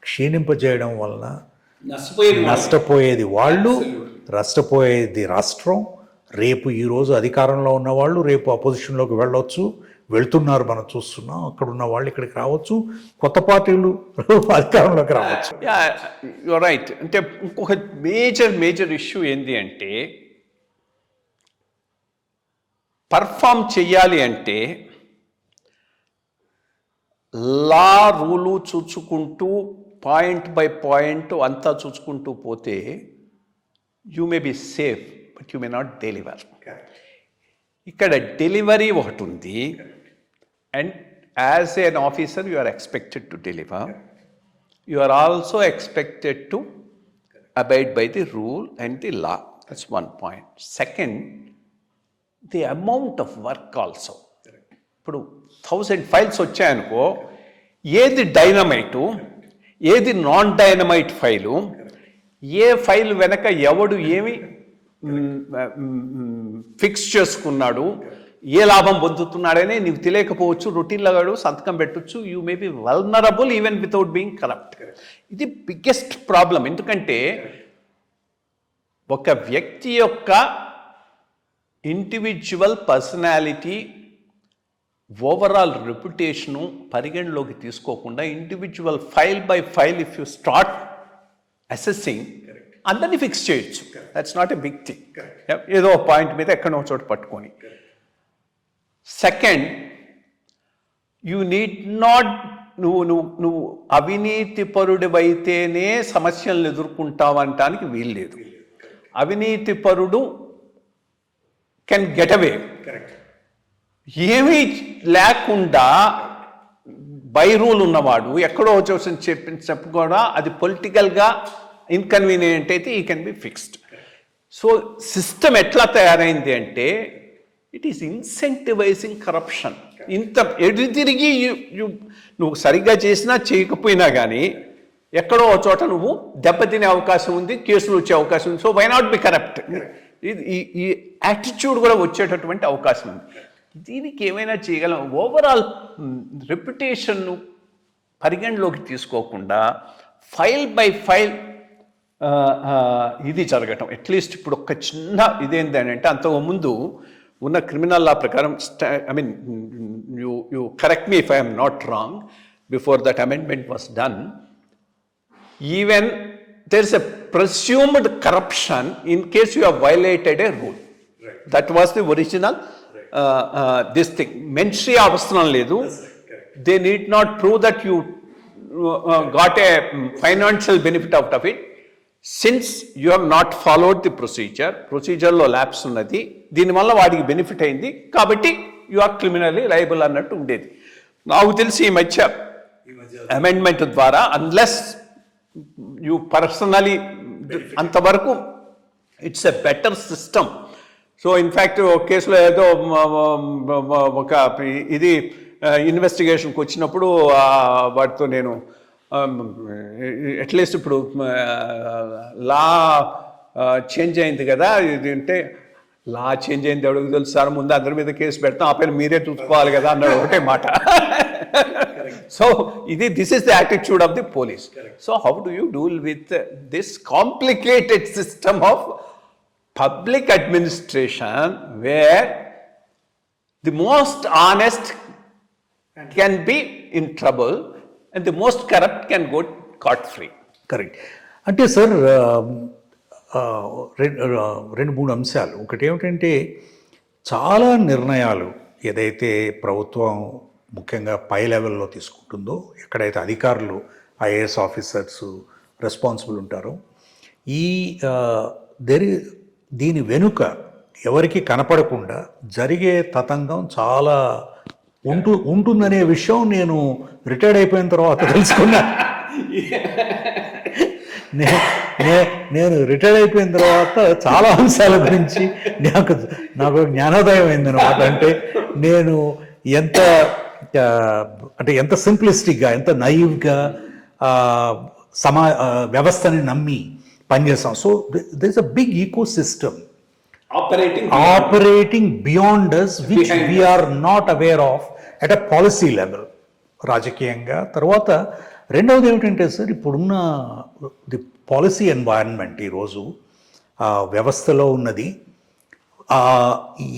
క్షీణింపజేయడం వలన నష్టపోయేది వాళ్ళు, నష్టపోయేది రాష్ట్రం. రేపు ఈరోజు అధికారంలో ఉన్నవాళ్ళు రేపు అపోజిషన్లోకి వెళ్తున్నారు, మనం చూస్తున్నాం. అక్కడ ఉన్న వాళ్ళు ఇక్కడికి రావచ్చు, కొత్త పార్టీలు అధికారంలోకి రావచ్చు. You're right. అంటే ఇంకొక మేజర్ ఇష్యూ ఏంటి అంటే, పర్ఫామ్ చెయ్యాలి అంటే లా రూలు చూచుకుంటూ పాయింట్ బై పాయింట్ అంతా చూసుకుంటూ పోతే you may be safe, but you may not deliver. ఇక్కడ డెలివరీ ఒకటి ఉంది, and as an officer you are expected to deliver. You are also expected to abide by the rule and the law. That's one point. Second, the amount of work also. ఇప్పుడు 1000 files వచ్చాయనుకో, ఏది డైనమైటు, ఏది non dynamite file, ఏ file వెనక ఎవడు ఏమి fix చేసుకున్నాడు, ఏ లాభం పొందుతున్నాడనే నీకు తెలియకపోవచ్చు. రొటీన్లో సంతకం పెట్టచ్చు. You may B vulnerable even without being corrupt. ఇది బిగ్గెస్ట్ ప్రాబ్లం. ఎందుకంటే ఒక వ్యక్తి యొక్క ఇండివిజువల్ పర్సనాలిటీ, ఓవరాల్ రెప్యుటేషను పరిగణలోకి తీసుకోకుండా individual file by file if you start assessing, అందరినీ ఫిక్స్ చేయొచ్చు. That's not a big thing. ఏదో పాయింట్ మీద ఎక్కడో చోట పట్టుకొని. సెకండ్, యూ నీడ్ నాట్, నువ్వు అవినీతి పరుడివైతేనే సమస్యలను ఎదుర్కొంటావంటానికి వీల్లేదు. అవినీతి పరుడు కెన్ గెట్ అవే. ఏమీ లేకుండా బై రూల్ ఉన్నవాడు ఎక్కడో చూసి చెప్పు కూడా అది పొలిటికల్గా ఇన్కన్వీనియంట్ అయితే ఈ can be fixed. So system ఎట్లా తయారైంది అంటే ఇట్ ఈస్ ఇన్సెంటివైజింగ్ కరప్షన్. ఇంత ఎడు తిరిగి నువ్వు సరిగ్గా చేసినా చేయకపోయినా కానీ ఎక్కడో చోట నువ్వు దెబ్బతినే అవకాశం ఉంది, కేసులు వచ్చే అవకాశం ఉంది. So why not be corrupt, ఈ యాటిట్యూడ్ కూడా వచ్చేటటువంటి అవకాశం ఉంది. దీనికి ఏమైనా చేయగలం? ఓవరాల్ రెప్యుటేషన్ను పరిగణలోకి తీసుకోకుండా ఫైల్ బై ఫైల్ ఇది జరగటం. అట్లీస్ట్ ఇప్పుడు ఒక చిన్న ఇదేంటంటే, అంతకుముందు ఉన్న క్రిమినల్ లా ప్రకారం, I mean you correct me if I'm not wrong, before that amendment was done, even there is a presumed corruption in case you have violated a rule. Right. That was the original this thing. Mention avasram ledu. They need not prove that you got a financial benefit out of it. Since you have not followed the ప్రొసీజర్లో lapse ఉన్నది, దీనివల్ల వాడికి benefit అయింది కాబట్టి you are criminally liable అన్నట్టు ఉండేది. నాకు తెలిసి ఈ మధ్య అమెండ్మెంట్ ద్వారా అన్లెస్ యు పర్సనలీ అంతవరకు it's a better system. So in fact ఒక కేసులో ఏదో ఒక ఇది ఇన్వెస్టిగేషన్కి వచ్చినప్పుడు వాటితో నేను అట్లీస్ట్ ఇప్పుడు లా చేంజ్ అయింది కదా, ఇది అంటే లా చేంజ్ అయింది ఎవరికి తెలుసు సార్, ముందు అందరి మీద కేసు పెడతాం, ఆ పైన మీరే చూసుకోవాలి కదా అన్నాడు ఒకటే మాట. So this is the attitude of the police. So how do you deal with this complicated system of public administration where the most honest can be in trouble and the most corrupt can go scot free. Correct. అంటే sir రెండు మూడు అంశాలు. ఒకటి ఏమిటంటే చాలా నిర్ణయాలు ఏదైతే ప్రభుత్వం ముఖ్యంగా పై లెవెల్లో తీసుకుంటుందో, ఎక్కడైతే అధికారులు ఐఏఎస్ ఆఫీసర్స్ రెస్పాన్సిబుల్ ఉంటారో, ఈ దీని వెనుక ఎవరికి కనపడకుండా జరిగే తతంగం చాలా ఉంటుందనే విషయం నేను రిటైర్డ్ అయిపోయిన తర్వాత తెలుసుకున్నా. నేను రిటైర్డ్ అయిపోయిన తర్వాత చాలా అంశాల గురించి నాకు జ్ఞానోదయం అయిందనమాట. అంటే నేను ఎంత సింప్లిస్టిక్గా, ఎంత నైవ్గా వ్యవస్థని నమ్మి పనిచేస్తాం. So there is a big ecosystem operating beyond us which we are not aware of at a policy level రాజకీయంగా. తర్వాత రెండవది ఏమిటంటే సార్, ఇప్పుడున్న ది పాలసీ ఎన్వైరన్మెంట్ ఈరోజు వ్యవస్థలో ఉన్నది.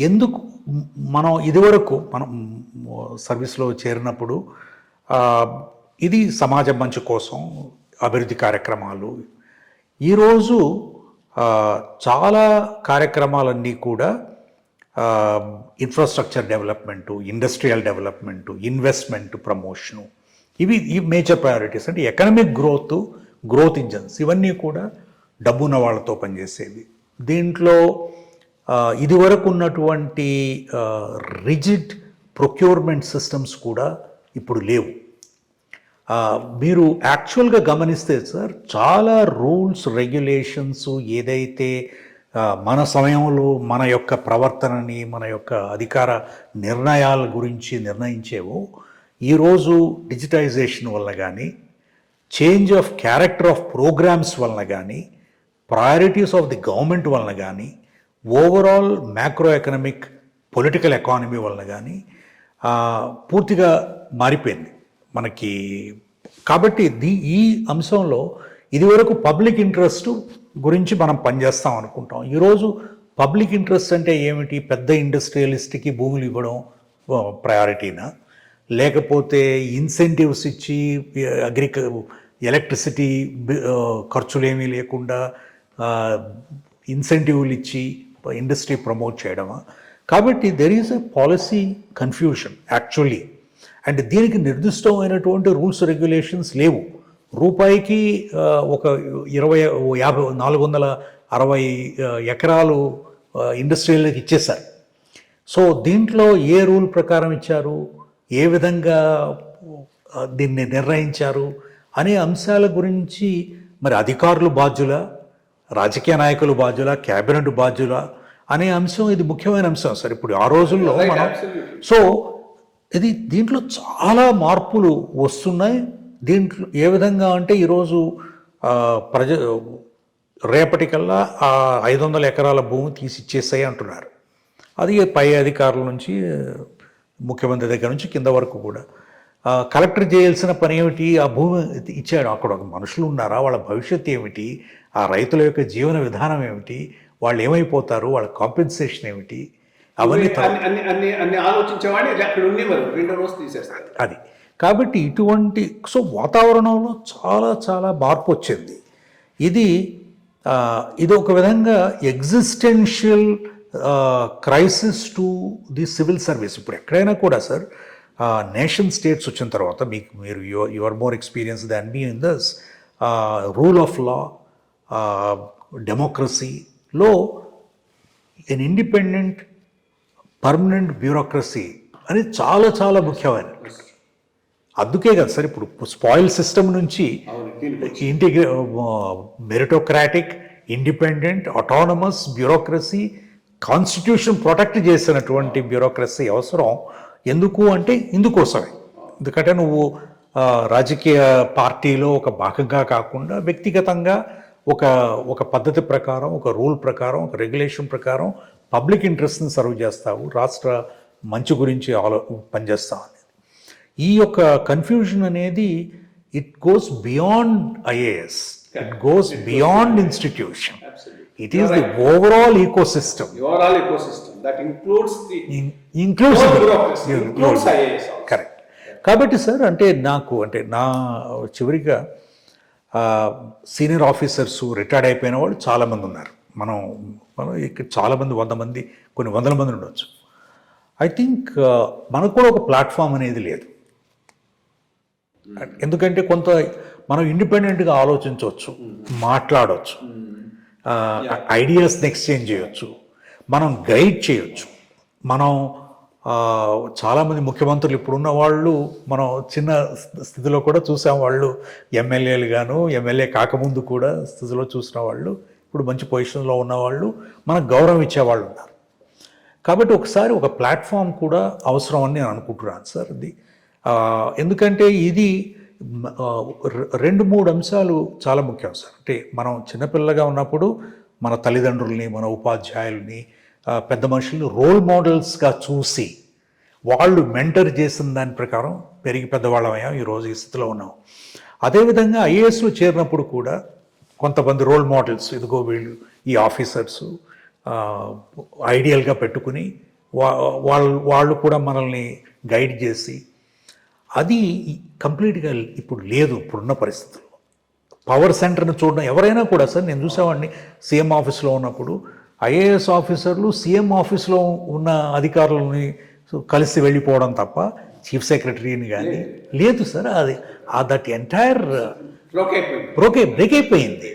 ఎందుకు మనం ఇదివరకు మనం సర్వీస్లో చేరినప్పుడు ఇది సమాజం మంచి కోసం అభివృద్ధి కార్యక్రమాలు, ఈరోజు చాలా కార్యక్రమాలన్నీ కూడా infrastructure development, industrial development, investment promotion, ఈ మేజర్ ప్రయారిటీస్. అంటే ఎకనమిక్ గ్రోత్ ఇంజన్స్ ఇవన్నీ కూడా డబ్బున్న వాళ్ళతో పనిచేసేవి. దీంట్లో ఇదివరకు ఉన్నటువంటి రిజిడ్ ప్రొక్యూర్మెంట్ సిస్టమ్స్ కూడా ఇప్పుడు లేవు. మీరు యాక్చువల్గా గమనిస్తే సార్, చాలా రూల్స్ రెగ్యులేషన్స్ ఏదైతే మన సమయంలో మన యొక్క ప్రవర్తనని, మన యొక్క అధికార నిర్ణయాల గురించి నిర్ణయించేవో, ఈరోజు డిజిటైజేషన్ వల్ల కానీ, change of character of programmes వలన కానీ, ప్రయారిటీస్ ఆఫ్ ది గవర్నమెంట్ వలన కానీ, overall macro economic political economy వలన కానీ పూర్తిగా మారిపోయింది మనకి. కాబట్టి ఈ అంశంలో ఇదివరకు పబ్లిక్ ఇంట్రెస్ట్ గురించి మనం పనిచేస్తాం అనుకుంటాం. ఈరోజు పబ్లిక్ ఇంట్రెస్ట్ అంటే ఏమిటి? పెద్ద ఇండస్ట్రియలిస్ట్కి భూములు ఇవ్వడం ప్రయారిటీనా, లేకపోతే ఇన్సెంటివ్స్ ఇచ్చి ఎలక్ట్రిసిటీ ఖర్చులేమీ లేకుండా ఇన్సెంటివ్లు ఇచ్చి ఇండస్ట్రీ ప్రమోట్ చేయడమా? కాబట్టి there is a policy confusion actually. And దీనికి నిర్దిష్టమైనటువంటి రూల్స్ రెగ్యులేషన్స్ లేవు. రూపాయికి ఒక 460 ఎకరాలు ఇండస్ట్రియల్కి ఇచ్చేశారు. సో దీంట్లో ఏ రూల్ ప్రకారం ఇచ్చారు, ఏ విధంగా దీన్ని నిర్ణయించారు అనే అంశాల గురించి మరి అధికారులు బాధ్యుల, రాజకీయ నాయకులు బాధ్యుల, క్యాబినెట్ బాధ్యుల అనే అంశం ఇది ముఖ్యమైన అంశం సార్ ఇప్పుడు ఆ రోజుల్లో మనం. సో దీంట్లో చాలా మార్పులు వస్తున్నాయి. దీంట్లో ఏ విధంగా అంటే ఈరోజు రేపటికల్లా 500 ఎకరాల భూమి తీసి ఇచ్చేస్తాయి అంటున్నారు. అది పై అధికారుల నుంచి, ముఖ్యమంత్రి దగ్గర నుంచి కింద వరకు కూడా. కలెక్టర్ చేయాల్సిన పని ఏమిటి? ఆ భూమి ఇచ్చాడు. అక్కడ మనుషులు ఉన్నారా? వాళ్ళ భవిష్యత్తు ఏమిటి? ఆ రైతుల యొక్క జీవన విధానం ఏమిటి? వాళ్ళు ఏమైపోతారు? వాళ్ళ కాంపెన్సేషన్ ఏమిటి? అవన్నీ ఆలోచించేవాడిని అక్కడ ఉండేవారు, 2 రోజు తీసేస్తారు అది. కాబట్టి ఇటువంటి వాతావరణంలో చాలా చాలా మార్పు వచ్చింది. ఇది ఒక విధంగా existential crisis to the civil service. ఇప్పుడు ఎక్కడైనా కూడా సార్, నేషన్ స్టేట్స్ వచ్చిన తర్వాత మీరు your more experience than me in this rule of law, డెమోక్రసీలో ఎన్ ఇండిపెండెంట్ పర్మనెంట్ బ్యూరోక్రసీ అనేది చాలా చాలా ముఖ్యమైనది. అందుకే కదా సార్ ఇప్పుడు స్పాయిల్ సిస్టమ్ నుంచి meritocratic, independent, autonomous bureaucracy, constitution protect చేసినటువంటి బ్యూరోక్రసీ అవసరం. ఎందుకు అంటే ఇందుకోసమే. ఎందుకంటే నువ్వు రాజకీయ పార్టీలో ఒక భాగంగా కాకుండా వ్యక్తిగతంగా ఒక పద్ధతి ప్రకారం, ఒక రూల్ ప్రకారం, ఒక రెగ్యులేషన్ ప్రకారం పబ్లిక్ ఇంట్రెస్ట్ని సర్వ్ చేస్తావు, రాష్ట్ర మంచి గురించి పనిచేస్తావు అనేది. ఈ యొక్క కన్ఫ్యూజన్ అనేది it goes beyond IAS, it goes beyond institution. It is the overall ecosystem. Correct. కాబట్టి సార్ అంటే నా చివరిగా సీనియర్ ఆఫీసర్స్ రిటైర్డ్ అయిపోయిన వాళ్ళు చాలామంది ఉన్నారు. మనం ఇక్కడ చాలామంది 100 మంది, కొన్ని వందల మంది ఉండొచ్చు. ఐ థింక్ మనకు కూడా ఒక ప్లాట్ఫామ్ అనేది లేదు. ఎందుకంటే మనం ఇండిపెండెంట్గా ఆలోచించవచ్చు, మాట్లాడవచ్చు, ఐడియాస్ని ఎక్స్చేంజ్ చేయొచ్చు, మనం గైడ్ చేయొచ్చు. మనం చాలామంది ముఖ్యమంత్రులు ఇప్పుడున్న వాళ్ళు మనం చిన్న స్థితిలో కూడా చూసాం. వాళ్ళు ఎమ్మెల్యేలు గాను, ఎమ్మెల్యే కాకముందు కూడా స్థితిలో చూసిన వాళ్ళు, ఇప్పుడు మంచి పొజిషన్లో ఉన్నవాళ్ళు, మనకు గౌరవం ఇచ్చేవాళ్ళు ఉన్నారు. కాబట్టి ఒకసారి ఒక ప్లాట్ఫామ్ కూడా అవసరం అని నేను అనుకుంటున్నాను సార్. ఇది ఎందుకంటే ఇది 2-3 అంశాలు చాలా ముఖ్యం సార్. అంటే మనం చిన్నపిల్లగా ఉన్నప్పుడు మన తల్లిదండ్రుల్ని, మన ఉపాధ్యాయుల్ని, పెద్ద మనుషుల్ని రోల్ మోడల్స్గా చూసి వాళ్ళు మెంటర్ చేసిన దాని ప్రకారం పెరిగి పెద్దవాళ్ళమయ్యాం, ఈరోజు ఈ స్థితిలో ఉన్నాం. అదేవిధంగా ఐఏఎస్లో చేరినప్పుడు కూడా కొంతమంది రోల్ మోడల్స్, ఇదిగో వీళ్ళు ఈ ఆఫీసర్స్ ఐడియల్గా పెట్టుకుని వాళ్ళు కూడా మనల్ని గైడ్ చేసి, అది కంప్లీట్గా ఇప్పుడు లేదు. ఇప్పుడున్న పరిస్థితుల్లో పవర్ సెంటర్ని చూడడం ఎవరైనా కూడా సార్, నేను చూసేవాడిని సీఎం ఆఫీస్లో ఉన్నప్పుడు ఐఏఎస్ ఆఫీసర్లు సీఎం ఆఫీస్లో ఉన్న అధికారులని కలిసి వెళ్ళిపోవడం తప్ప చీఫ్ సెక్రటరీని కానీ లేదు సార్. అది దట్ ఎంటైర్ బ్రేక్ అయిపోయింది.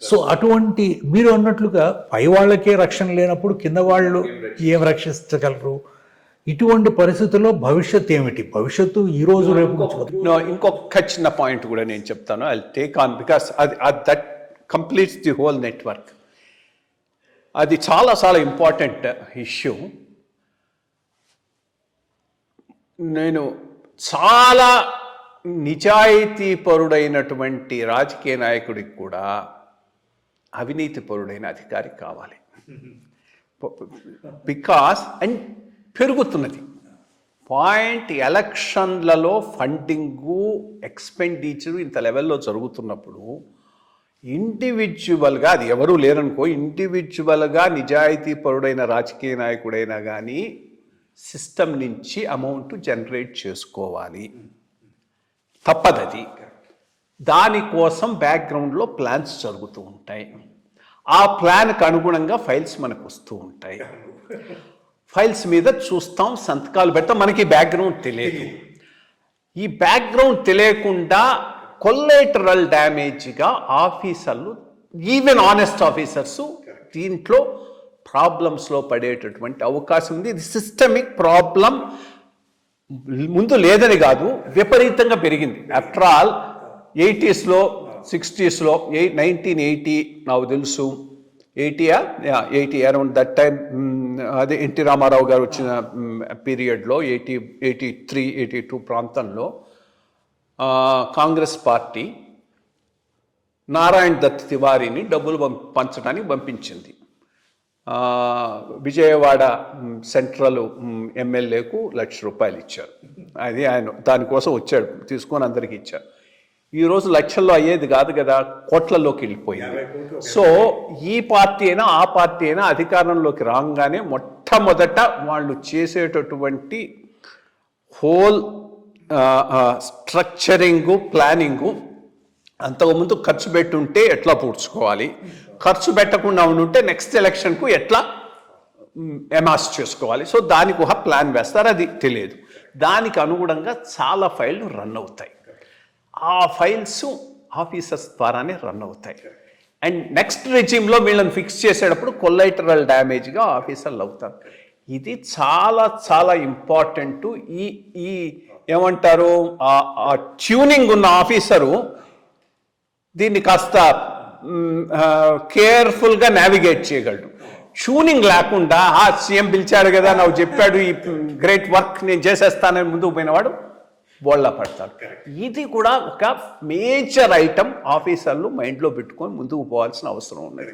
సో అటువంటి మీరు అన్నట్లుగా పై వాళ్ళకే రక్షణ లేనప్పుడు కింద వాళ్ళు ఏం రక్షించగలరు? ఇటువంటి పరిస్థితుల్లో భవిష్యత్తు ఏమిటి? భవిష్యత్తు ఈరోజు రేపు ఇంకొక చిన్న పాయింట్ కూడా నేను చెప్తాను. I take on because that completes the whole network. అది చాలా చాలా ఇంపార్టెంట్ ఇష్యూ. నేను చాలా నిజాయితీపరుడైనటువంటి రాజకీయ నాయకుడికి కూడా అవినీతిపరుడైన అధికారి కావాలి. బికాస్ అండ్ పెరుగుతున్నది పాయింట్. ఎలక్షన్లలో ఫండింగు, ఎక్స్పెండిచరు ఇంత లెవెల్లో జరుగుతున్నప్పుడు ఇండివిజువల్గా, అది ఎవరూ లేరనుకో, ఇండివిజువల్గా నిజాయితీపరుడైన రాజకీయ నాయకుడైనా కానీ సిస్టమ్ నుంచి అమౌంట్ జనరేట్ చేసుకోవాలి, తప్పదది. దానికోసం బ్యాక్గ్రౌండ్లో ప్లాన్స్ జరుగుతూ ఉంటాయి. ఆ ప్లాన్కి అనుగుణంగా ఫైల్స్ మనకు వస్తూ ఉంటాయి. ఫైల్స్ మీద చూస్తాం, సంతకాలు పెడతాం. మనకి బ్యాక్గ్రౌండ్ తెలియదు. ఈ బ్యాక్గ్రౌండ్ తెలియకుండా కొల్లేటరల్ డ్యామేజ్గా ఆఫీసర్లు, ఈవెన్ ఆనెస్ట్ ఆఫీసర్స్ దీంట్లో ప్రాబ్లమ్స్లో పడేటటువంటి అవకాశం ఉంది. ఇది సిస్టమిక్ ప్రాబ్లం. ముందు లేదని కాదు, విపరీతంగా పెరిగింది. ఆఫ్టర్ ఆల్ 80s, 60s, 1980 నాకు తెలుసు, 80 అరౌండ్ దట్ టైం, అదే ఎన్టీ రామారావు గారు వచ్చిన పీరియడ్లో 83, 82 ప్రాంతంలో కాంగ్రెస్ పార్టీ నారాయణ్ దత్ తివారీని డబ్బులు పంచడానికి పంపించింది. విజయవాడ సెంట్రల్ ఎమ్మెల్యేకు ₹1,00,000 ఇచ్చారు. అది ఆయన దానికోసం వచ్చాడు, తీసుకొని అందరికీ ఇచ్చారు. ఈరోజు లక్షల్లో అయ్యేది కాదు కదా, కోట్లలోకి వెళ్ళిపోయింది. సో ఈ పార్టీ అయినా ఆ పార్టీ అయినా అధికారంలోకి రాగానే మొట్టమొదట వాళ్ళు చేసేటటువంటి హోల్ స్ట్రక్చరింగు, ప్లానింగు, అంతకుముందు ఖర్చు పెట్టుంటే ఎట్లా పూడ్చుకోవాలి, ఖర్చు పెట్టకుండా ఉంటే నెక్స్ట్ ఎలక్షన్కు ఎట్లా ఎమాస్ చేసుకోవాలి. సో దానికి ఒక ప్లాన్ వేస్తారు, అది తెలియదు. దానికి అనుగుణంగా చాలా ఫైళ్ళు రన్ అవుతాయి. ఆ ఫైల్స్ ఆఫీసర్స్ ద్వారానే రన్ అవుతాయి. అండ్ నెక్స్ట్ రెజ్యూమ్లో వీళ్ళని ఫిక్స్ చేసేటప్పుడు కొల్లైటరల్ డ్యామేజ్గా ఆఫీసర్లు అవుతారు. ఇది చాలా చాలా ఇంపార్టెంట్. ఈ ఈ ఏమంటారు ఆ ట్యూనింగ్ ఉన్న ఆఫీసరు దీన్ని కాస్త కేర్ఫుల్గా నావిగేట్ చేయగలడు. ట్యూనింగ్ లేకుండా సీఎం పిలిచాడు కదా, నాకు చెప్పాడు ఈ గ్రేట్ వర్క్ నేను చేసేస్తానని ముందుకు పోయినవాడు బోళ్ళ పడతాడు. ఇది కూడా ఒక మేజర్ ఐటమ్ ఆఫీసర్లు మైండ్లో పెట్టుకొని ముందుకు పోవాల్సిన అవసరం ఉన్నది.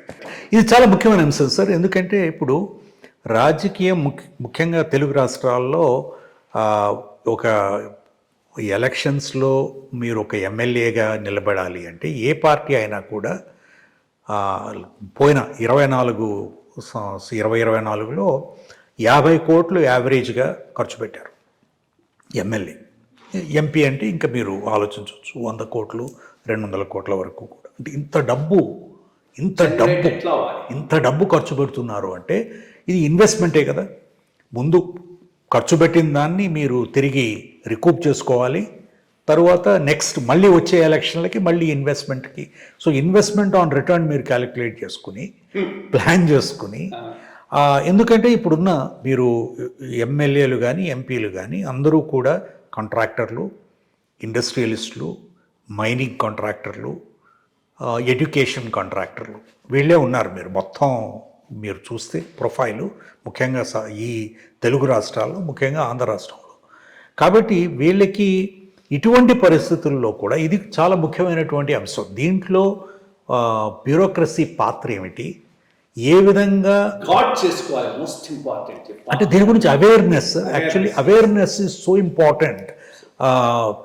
ఇది చాలా ముఖ్యమైన అంశం సార్. ఎందుకంటే ఇప్పుడు రాజకీయం ముఖ్యంగా తెలుగు రాష్ట్రాల్లో ఒక ఎలక్షన్స్లో మీరు ఒక ఎమ్మెల్యేగా నిలబడాలి అంటే ఏ పార్టీ అయినా కూడా పోయిన 2024లో 50 కోట్లు యావరేజ్గా ఖర్చు పెట్టారు ఎమ్మెల్యే. ఎంపీ అంటే ఇంకా మీరు ఆలోచించవచ్చు 100 కోట్లు 200 కోట్ల వరకు కూడా. అంటే ఇంత డబ్బు ఖర్చు పెడుతున్నారు అంటే ఇది ఇన్వెస్ట్మెంటే కదా. ముందు ఖర్చు పెట్టిన దాన్ని మీరు తిరిగి రికూప్ చేసుకోవాలి. తర్వాత నెక్స్ట్ మళ్ళీ వచ్చే ఎలక్షన్లకి మళ్ళీ ఇన్వెస్ట్మెంట్కి. సో ఇన్వెస్ట్మెంట్ ఆన్ రిటర్న్ మీరు క్యాలిక్యులేట్ చేసుకుని ప్లాన్ చేసుకుని, ఎందుకంటే ఇప్పుడున్న మీరు ఎమ్మెల్యేలు కానీ ఎంపీలు కానీ అందరూ కూడా కాంట్రాక్టర్లు, ఇండస్ట్రియలిస్టులు, మైనింగ్ కాంట్రాక్టర్లు, ఎడ్యుకేషన్ కాంట్రాక్టర్లు వీళ్ళే ఉన్నారు. మీరు మొత్తం మీరు చూస్తే ప్రొఫైలు ముఖ్యంగా ఈ తెలుగు రాష్ట్రాల్లో, ముఖ్యంగా ఆంధ్ర రాష్ట్రంలో. కాబట్టి వీళ్ళకి ఇటువంటి పరిస్థితుల్లో కూడా ఇది చాలా ముఖ్యమైనటువంటి అంశం. దీంట్లో బ్యూరోక్రసీ పాత్ర ఏమిటి, ఏ విధంగా చేసుకోవాలి, మోస్ట్ ఇంపార్టెంట్ అంటే దీని గురించి awareness. Actually awareness is so important.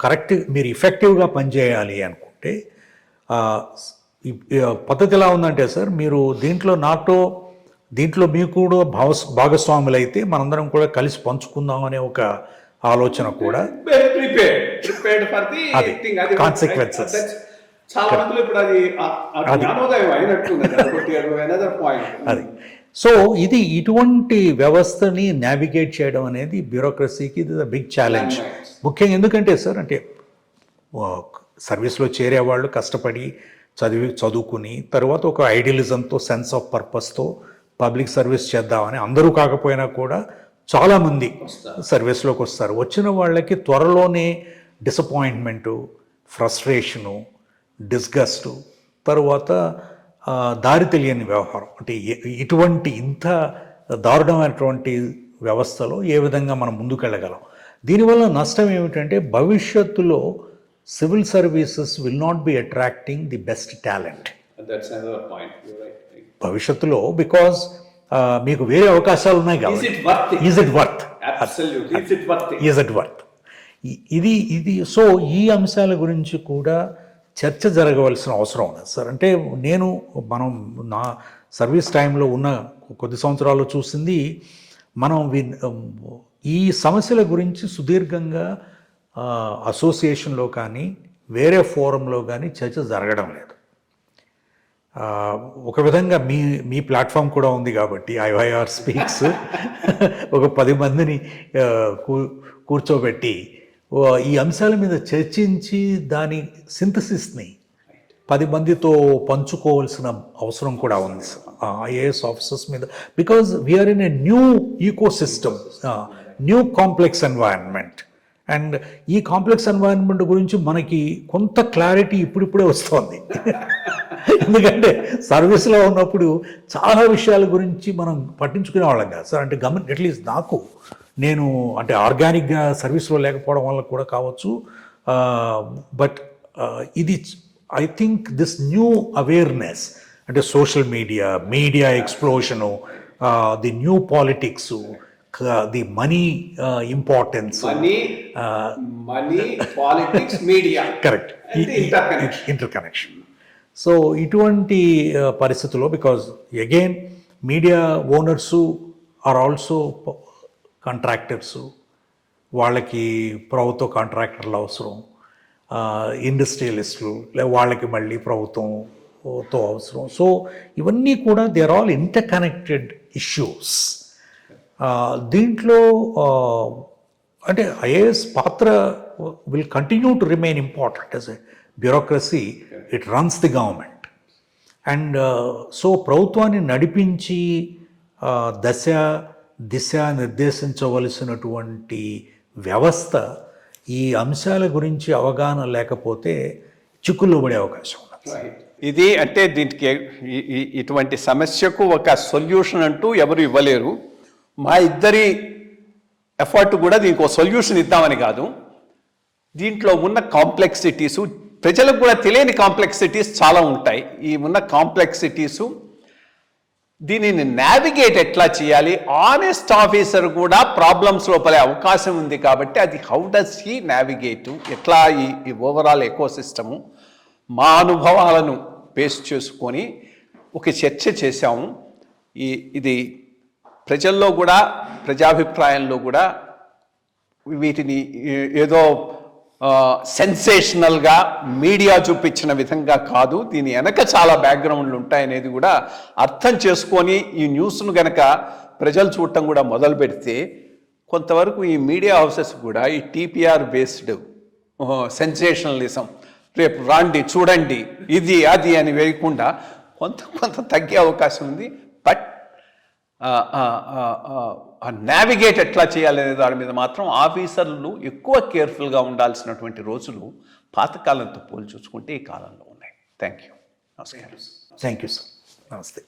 Correct మీరు ఇఫెక్టివ్గా పనిచేయాలి అనుకుంటే పద్ధతి ఎలా ఉందంటే సార్, మీరు దీంట్లో మీకు కూడా భాగస్వాములు అయితే మనందరం కూడా కలిసి పంచుకుందాం అనే ఒక ఆలోచన కూడా, అది కాన్సిక్వెన్సెస్. అది సో ఇది ఇటువంటి వ్యవస్థని నావిగేట్ చేయడం అనేది బ్యూరోక్రసీకి ఇది బిగ్ ఛాలెంజ్. ముఖ్యంగా ఎందుకంటే సార్, అంటే సర్వీస్లో చేరేవాళ్ళు కష్టపడి చదువుకుని తర్వాత ఒక ఐడియలిజంతో, సెన్స్ ఆఫ్ పర్పస్తో పబ్లిక్ సర్వీస్ చేద్దామని అందరూ కాకపోయినా కూడా చాలామంది సర్వీస్లోకి వస్తారు. వచ్చిన వాళ్ళకి త్వరలోనే డిసప్పాయింట్మెంటు, ఫ్రస్ట్రేషను, డిస్గస్టు, తరువాత దారి తెలియని వ్యవహారం. అంటే ఇటువంటి ఇంత దారుణమైనటువంటి వ్యవస్థలో ఏ విధంగా మనం ముందుకెళ్ళగలం. దీనివల్ల నష్టం ఏమిటంటే భవిష్యత్తులో civil services will not be attracting the best talent భవిష్యత్తులో. బికాజ్ మీకు వేరే అవకాశాలు ఉన్నాయి కాబట్టి ఈజ్ ఇట్ వర్త్ ఇది సో ఈ అంశాల గురించి కూడా చర్చ జరగవలసిన అవసరం ఉన్నది సార్. అంటే మనం నా సర్వీస్ టైంలో ఉన్న కొద్ది సంవత్సరాలు చూసింది, మనం ఈ సమస్యల గురించి సుదీర్ఘంగా అసోసియేషన్లో కానీ వేరే ఫోరంలో కానీ చర్చ జరగడం లేదు. ఒక విధంగా మీ ప్లాట్ఫామ్ కూడా ఉంది కాబట్టి IYR స్పీక్స్ ఒక 10 మందిని కూర్చోబెట్టి ఈ అంశాల మీద చర్చించి దాని సింథసిస్ని 10 మందితో పంచుకోవాల్సిన అవసరం కూడా ఉంది IAS ఆఫీసర్స్ మీద. Because we're in a new ecosystem, new complex environment. And ఈ కాంప్లెక్స్ ఎన్వైరన్మెంట్ గురించి మనకి కొంత క్లారిటీ ఇప్పుడిప్పుడే వస్తుంది. ఎందుకంటే సర్వీస్లో ఉన్నప్పుడు చాలా విషయాల గురించి మనం పట్టించుకునే వాళ్ళం కాదు సార్. అంటే అట్లీస్ట్ నేను అంటే ఆర్గానిక్గా సర్వీస్లో లేకపోవడం వల్ల కూడా కావచ్చు. బట్ ఇది I think this new awareness, అంటే social media explosion, the new politics, the money importance, politics, media, correct, interconnection. So ఇటువంటి పరిస్థితుల్లో, because again media owners are also contractors, వాళ్ళకి ప్రభుత్వ కాంట్రాక్టర్లు అవసరం, ఇండస్ట్రియలిస్టులు వాళ్ళకి మళ్ళీ ప్రభుత్వంతో అవసరం. సో ఇవన్నీ కూడా they are all interconnected issues. దీంట్లో అంటే IAS పాత్ర will continue to remain important as a bureaucracy. It runs the government and so ప్రభుత్వాన్ని నడిపించి దిశ నిర్దేశించవలసినటువంటి వ్యవస్థ ఈ అంశాల గురించి అవగాహన లేకపోతే చిక్కుల్లో పడే అవకాశం ఉన్నది. ఇది అంటే దీనికి ఇటువంటి సమస్యకు ఒక సొల్యూషన్ అంటూ ఎవరు ఇవ్వలేరు. మా ఇద్దరి ఎఫర్ట్ కూడా దీనికి ఒక సొల్యూషన్ ఇద్దామని కాదు. దీంట్లో ఉన్న కాంప్లెక్సిటీసు, ప్రజలకు కూడా తెలియని కాంప్లెక్సిటీస్ చాలా ఉంటాయి. ఈ ఉన్న కాంప్లెక్సిటీసు దీనిని నావిగేట్ ఎట్లా చేయాలి, ఆనెస్ట్ ఆఫీసర్ కూడా ప్రాబ్లమ్స్ లోపలే అవకాశం ఉంది కాబట్టి అది హౌ డస్ హీ నావిగేట్, ఎట్లా ఈ ఓవరాల్ ఎకోసిస్టము మా అనుభవాలను బేస్ చేసుకొని ఒక చర్చ చేశాము. ఇది ప్రజల్లో కూడా ప్రజాభిప్రాయంలో కూడా వీటిని ఏదో సెన్సేషనల్గా మీడియా చూపించిన విధంగా కాదు, దీని వెనక చాలా బ్యాక్గ్రౌండ్లు ఉంటాయనేది కూడా అర్థం చేసుకొని ఈ న్యూస్ను గనక ప్రజలు చూడటం కూడా మొదలు పెడితే కొంతవరకు ఈ మీడియా హౌసెస్ కూడా ఈ టీపీఆర్ బేస్డ్ సెన్సేషనలిజం, రేపు రాండి చూడండి ఇది అది అని వేయకుండా కొంత తగ్గే అవకాశం ఉంది. బట్ నావిగేట్ ఎట్లా చేయాలనే దాని మీద మాత్రం ఆఫీసర్లు ఎక్కువ కేర్ఫుల్గా ఉండాల్సినటువంటి రోజులు పాతకాలంతో పోల్చి చూసుకుంటే ఈ కాలంలో ఉన్నాయి. Thank you. నమస్కారం. Thank you sir. నమస్తే.